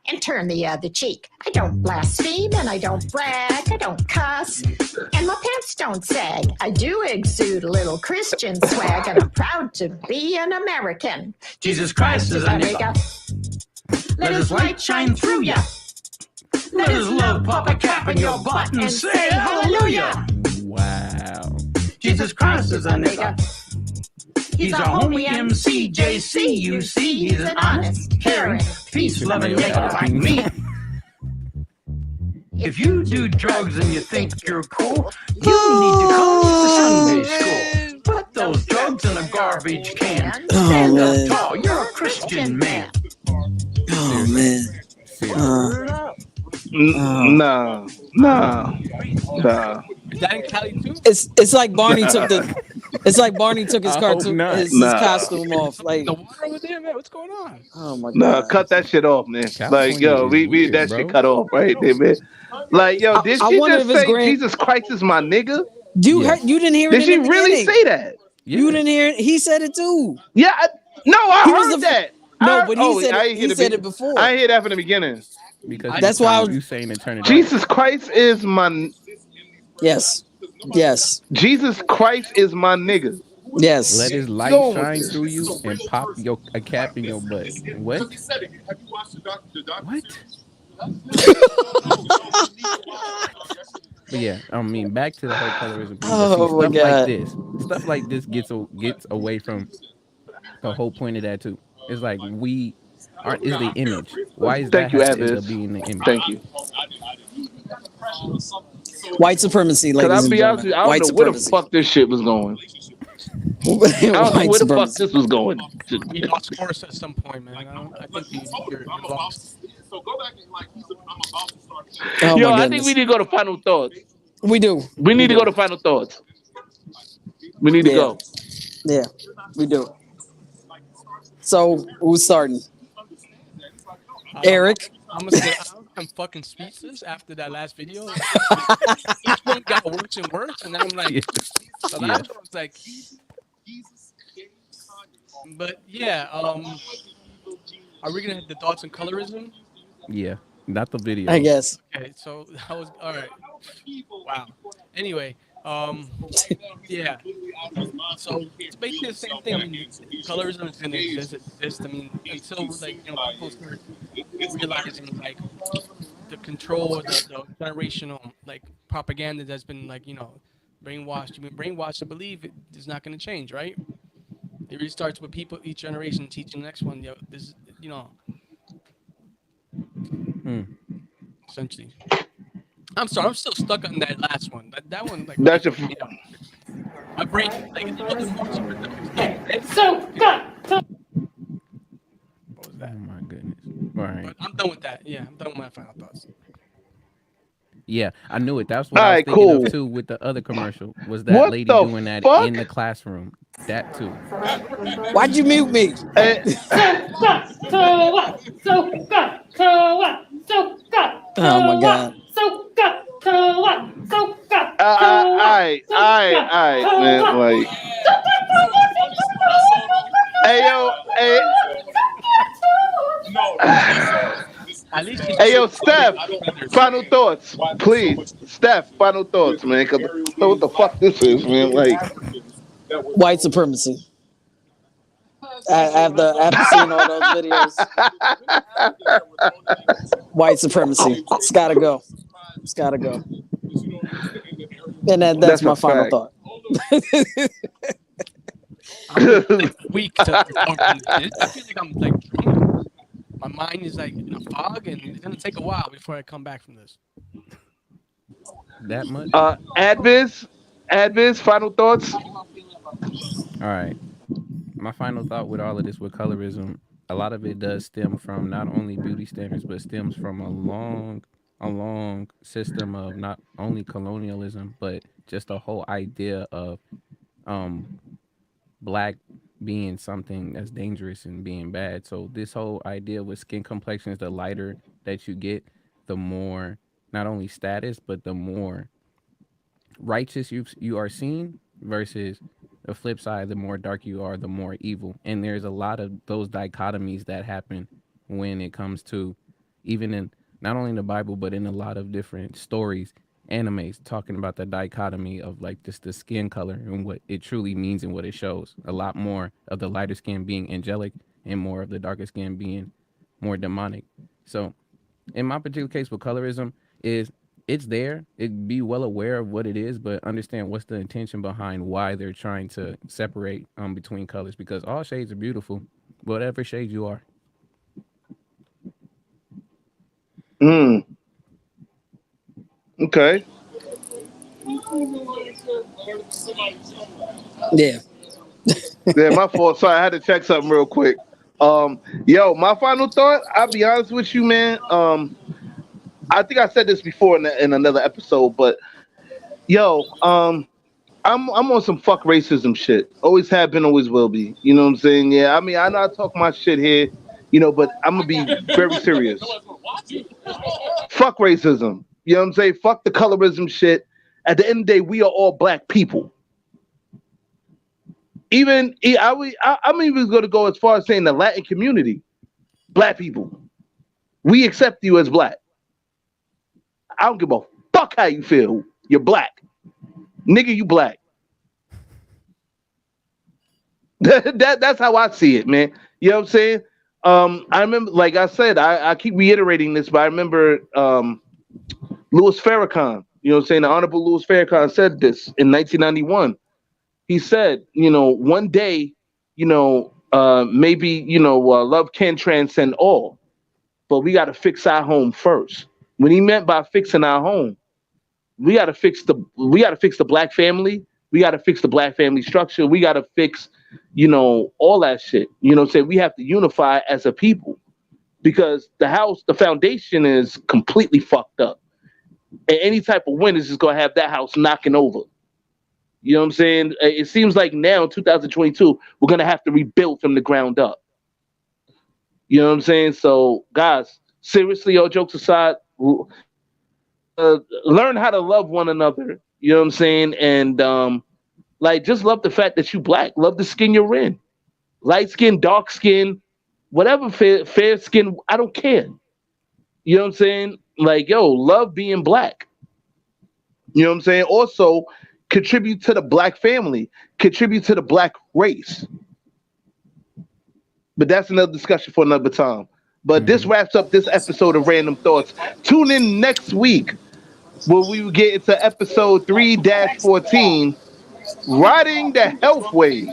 and turn the other cheek. I don't blaspheme and I don't brag. I don't cuss and my pants don't sag. I do exude a little Christian swag and I'm proud to be an American. Jesus Christ is a nigga. Let his light shine through ya. Let his love pop a cap in your butt and say hallelujah. Wow. Jesus Christ is a nigga. He's our homie MC, JC, you see. He's an honest, caring, peace-loving nigga like me. If you do drugs and you think you're cool, you need to come to Sunday school. Put those drugs in a garbage can. Stand up tall, you're a Christian man. Oh man. Nah. Is that in Cali too? It's like Barney took the It's like Barney took his hope not. his costume off. Like The water over there, man. What's going on? Oh my god. Nah, cut that shit off, man. Like, yo, we weird, that bro. shit cut off right there, man. Like, yo, did she just say Jesus Christ is my nigga? You didn't hear it? Did she really say that? Yeah. You didn't hear it? He said it too. Yeah, I heard that. No, but he said it before. I didn't hear that from the beginning. Because that's why you saying eternity. Jesus Christ is my. Yes. Jesus Christ is my nigga. Yes. Let his light shine through you and pop a cap in your butt. What? What? But yeah, I mean, back to the whole colorism. Stuff like this gets away from the whole point of that too. It's like is the image. Why is that has to end up being the image? Thank you. White supremacy, ladies and gentlemen. I don't know where the fuck this shit was going. I don't know where the fuck this was going. We lost course at some point, man. I think you're lost. So go back and like, I'm about to start. Yo, I think we need to go to final thoughts. We do. We need to go to final thoughts. We need to go. Yeah, we do. So who's starting? Eric. I'm gonna say I'm fucking speechless after that last video. Each one got worse and worse, and then I'm like, the last one was like, but yeah, are we gonna have the thoughts on colorism? Yeah, not the video. I guess. Okay, so that was all right. Wow. Anyway, yeah. So it's basically the same thing. I mean, colorism is gonna exist. I mean, until like people start realizing like the control, the generational like propaganda that's been like brainwashed. You've been brainwashed to believe it is not going to change, right? It really starts with people, each generation teaching the next one. This, essentially. I'm sorry, I'm still stuck on that last one. That one, like, that's my brain, like, it's so good. What was that? Oh my goodness! All right, but I'm done with that. Yeah, I'm done with my final thoughts. Yeah, I knew it. That's what I was thinking of too with the other commercial. Was that lady doing that in the classroom? That too. Why'd you mute me? Oh my god. Alright, man. Like, hey yo, Steph, final thoughts, please. Steph, final thoughts, man. Cause I know what the fuck this is, man. Like, white supremacy. After seeing all those videos, white supremacy. It's gotta go. It's gotta go. And that's my final thought. I'm weak to I feel like I'm like drunk. My mind is like in a fog, and it's gonna take a while before I come back from this. That much? Adviz, final thoughts. All right. My final thought with all of this, with colorism, a lot of it does stem from not only beauty standards, but stems from a long system of not only colonialism, but just the whole idea of black being something that's dangerous and being bad. So this whole idea with skin complexions, the lighter that you get, the more not only status, but the more righteous you are seen, versus the flip side, the more dark you are, the more evil. And there's a lot of those dichotomies that happen when it comes to, even in not only in the Bible, but in a lot of different stories, animes, talking about the dichotomy of like just the skin color and what it truly means and what it shows. A lot more of the lighter skin being angelic and more of the darker skin being more demonic. So in my particular case with colorism, it's there. Be well aware of what it is, but understand what's the intention behind why they're trying to separate between colors, because all shades are beautiful, whatever shade you are. Okay. Yeah. Yeah, my fault. Sorry, I had to check something real quick. Yo, my final thought, I'll be honest with you, man. I think I said this before in another episode, but yo, I'm on some fuck racism shit. Always have been, always will be. You know what I'm saying? Yeah. I mean, I know I talk my shit here, but I'm gonna be very serious. Fuck racism. You know what I'm saying? Fuck the colorism shit. At the end of the day, we are all black people. I'm even going to go as far as saying the Latin community, black people. We accept you as black. I don't give a fuck how you feel. You're black. Nigga, you black. That's how I see it, man. You know what I'm saying? I remember, like I said, I keep reiterating this, but I remember Louis Farrakhan, you know what I'm saying? The Honorable Louis Farrakhan said this in 1991. He said, one day, maybe, love can transcend all, but we got to fix our home first. When he meant by fixing our home, we got to fix the black family. We got to fix the black family structure. We got to fix, all that shit. You know what I'm saying? We have to unify as a people because the foundation is completely fucked up. And any type of wind is just going to have that house knocking over. You know what I'm saying? It seems like now, 2022, we're going to have to rebuild from the ground up. You know what I'm saying? So, guys, seriously, all jokes aside, learn how to love one another. You know what I'm saying? And, just love the fact that you black. Love the skin you're in. Light skin, dark skin, whatever, fair skin, I don't care. You know what I'm saying? Love being black. You know what I'm saying? Also, contribute to the black family, contribute to the black race. But that's another discussion for another time. But this wraps up this episode of Randumb Thoughtz. Tune in next week where we will get into episode 3-14, Riding the Health Wave.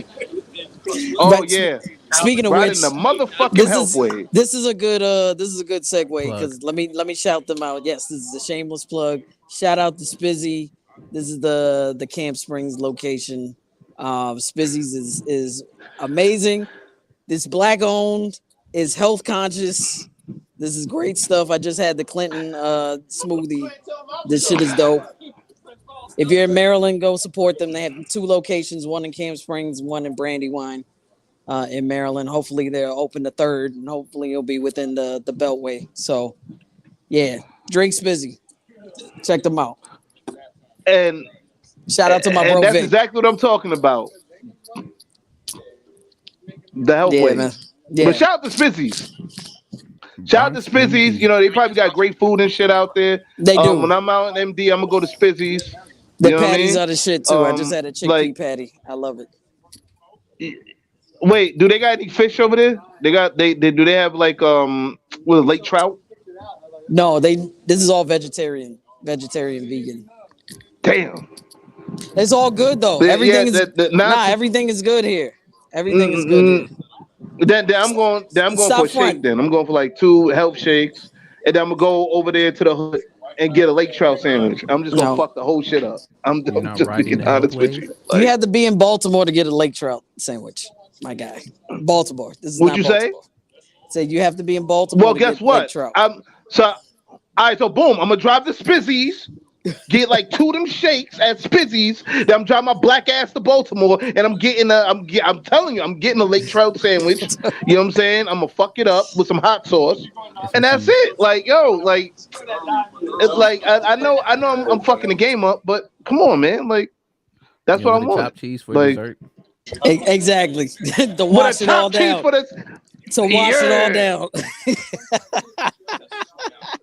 Oh, yeah. Speaking of riding which, the motherfucking health wave. This is a good segue because let me shout them out. Yes, this is a shameless plug. Shout out to Spizzy. This is the Camp Springs location. Spizzy's is amazing. This black owned, is health conscious. This is great stuff. I just had the Clinton smoothie. This shit is dope. If you're in Maryland, go support them. They have 2 locations, one in Camp Springs, one in Brandywine in Maryland. Hopefully they'll open the 3rd, and hopefully it'll be within the Beltway. So, yeah, drink Spizzy. Check them out. And shout out to my bro that's Vic. exactly what I'm talking about. The health wave. Man. Yeah. But shout out to Spizzies. Shout out to Spizzies. They probably got great food and shit out there. They do. When I'm out in MD, I'm gonna go to Spizzies. The patties are the shit too. I just had a chickpea patty. I love it. Wait, do they got any fish over there? Do they have lake trout? No, this is all vegetarian, vegan. Damn. It's all good though. Everything is good here. Everything is good here. Then I'm going for a shake. Then I'm going for 2 health shakes, and then I'm gonna go over there to the hood and get a lake trout sandwich. I'm just gonna fuck the whole shit up. I'm just being honest with you. You had to be in Baltimore to get a lake trout sandwich, my guy. Baltimore. This is What'd you say? Said you have to be in Baltimore. Well, guess what? All right, so boom, I'm gonna drive to Spizzies, get 2 of them shakes at Spizzies. Then I'm driving my black ass to Baltimore, and I'm telling you, I'm getting a lake trout sandwich. You know what I'm saying? I'm gonna fuck it up with some hot sauce, and that's it. It's I know I'm fucking the game up, but come on, man. That's what I want. Chopped cheese for dessert. Exactly. To wash it all down. To wash it all down.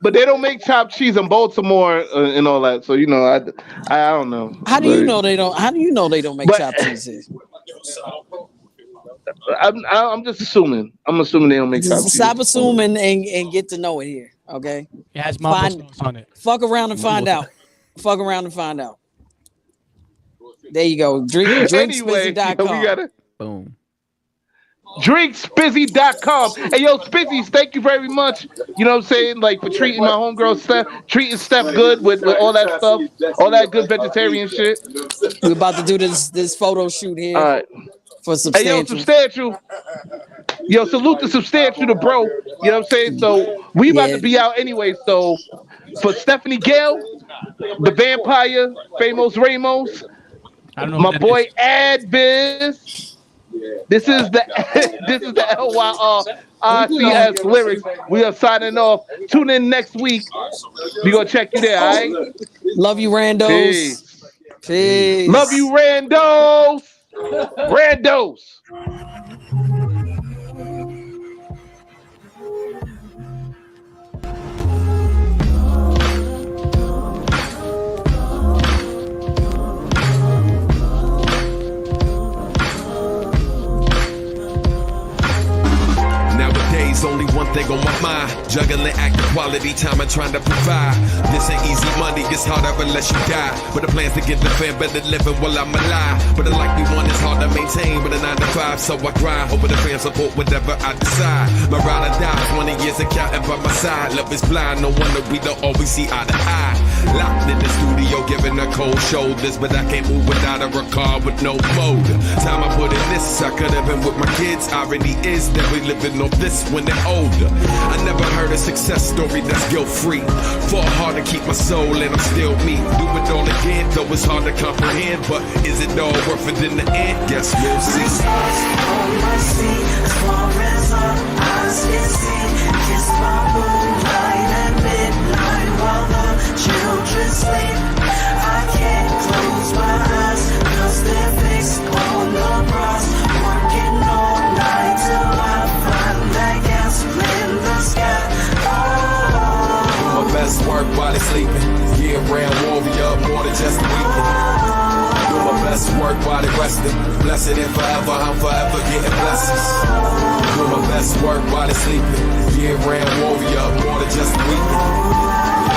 But they don't make chopped cheese in Baltimore and all that. So I don't know. How do you know they don't? How do you know they don't make chopped cheese here? I'm just assuming. I'm assuming they don't make chopped cheese. Stop assuming and get to know it here. Okay. It has mambo sauce on it. Fuck around and find out. Fuck around and find out. There you go. Drinkspizzy.com. Anyway, boom. Drinkspizzy.com. Hey, yo, Spizzies, thank you very much. You know what I'm saying? For treating my homegirl Steph, treating Steph good with all that stuff, all that good vegetarian shit. We're about to do this photo shoot here. All right. For Substantial. Hey, yo, Substantial. Yo, salute to Substantial, the bro. You know what I'm saying? So we about to be out anyway. So for Stephanie Gale, the vampire, Famous Ramos, My boy Adviz. This is the LYRCS lyrics. We are signing off. Tune in next week. We gonna check you there, all right? Love you, Randos. Peace. Peace. Love you, Randos. Randos. Only one thing on my mind, juggling acting quality time and trying to provide. This ain't easy money, it's harder unless you die. But the plans to get the fan better living while I'm alive. But the like we want is hard to maintain with a 9 to 5, so I grind, hoping the fans support whatever I decide. My ride or die, 20 years of counting by my side. Love is blind, no wonder we don't always see eye to eye. Locked in the studio, giving her cold shoulders, but I can't move without a car with no motor. Time I put in this, I could have been with my kids. Already is that we living on this when they're older. I never heard a success story that's guilt-free. Fought hard to keep my soul and I'm still me. Do it all again, though it's hard to comprehend. But is it all worth it in the end? Guess we'll see. As far as our eyes can see, kiss my moonlight at midnight while the children sleep. I can't close my eyes, cause they're fixed on the prize. Working all night till I find that gas in the sky. My best work while they sleeping. Yeah, round warrior, more than just a weekend. Do my best work while they resting. Blessed and forever, I'm forever getting blessings. Do my best work while they sleeping. Yeah, round warrior, more than just a weekend.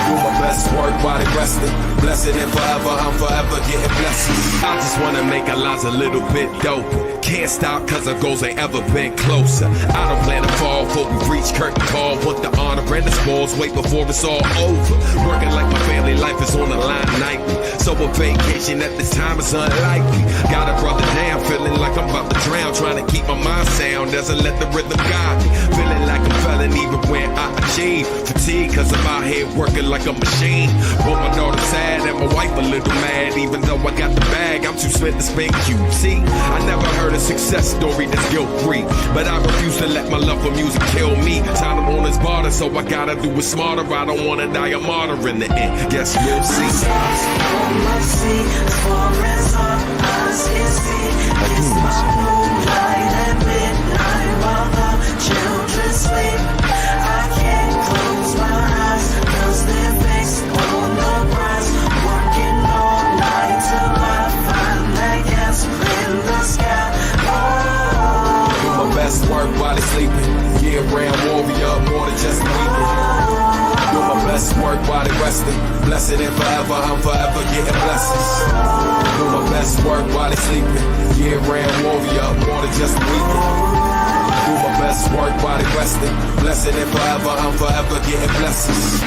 Do my best work while they resting. Blessed and forever, I'm forever getting blessings. I just wanna make our lives a little bit dope. Can't stop cause our goals ain't ever been closer. I don't plan to fall before we reach curtain call. Want the honor and the spoils, wait before it's all over. Working like my family life is on the line nightly. So a vacation at this time is unlikely. Got a brother down, feeling like I'm about to drown. Trying to keep my mind sound, doesn't let the rhythm guide me. Feeling like I'm failing even when I achieve. Fatigue cause I'm out here working like a machine. Both my daughter sad and my wife a little mad. Even though I got the bag, I'm too spent to spend QT. I never heard a success story that's guilt-free, but I refuse to let my love for music kill me. Time on is barter, so I gotta do it smarter. I don't wanna die a martyr in the end. Guess we'll see. As far as our eyes can see, kiss my moonlight at midnight while the children sleep. I can't close my eyes, cause they're fixed on the prize. Working all night till I find that gas in the sky. Do my best work while they sleeping. Yeah, round warrior, more than just a weekend. Do my best work while they resting. Blessed and forever, I'm forever getting blessings. Do my best work while they sleeping. Yeah, round warrior, more than just a weekend. Do my best work while they resting. Blessed and forever, I'm forever getting blessings.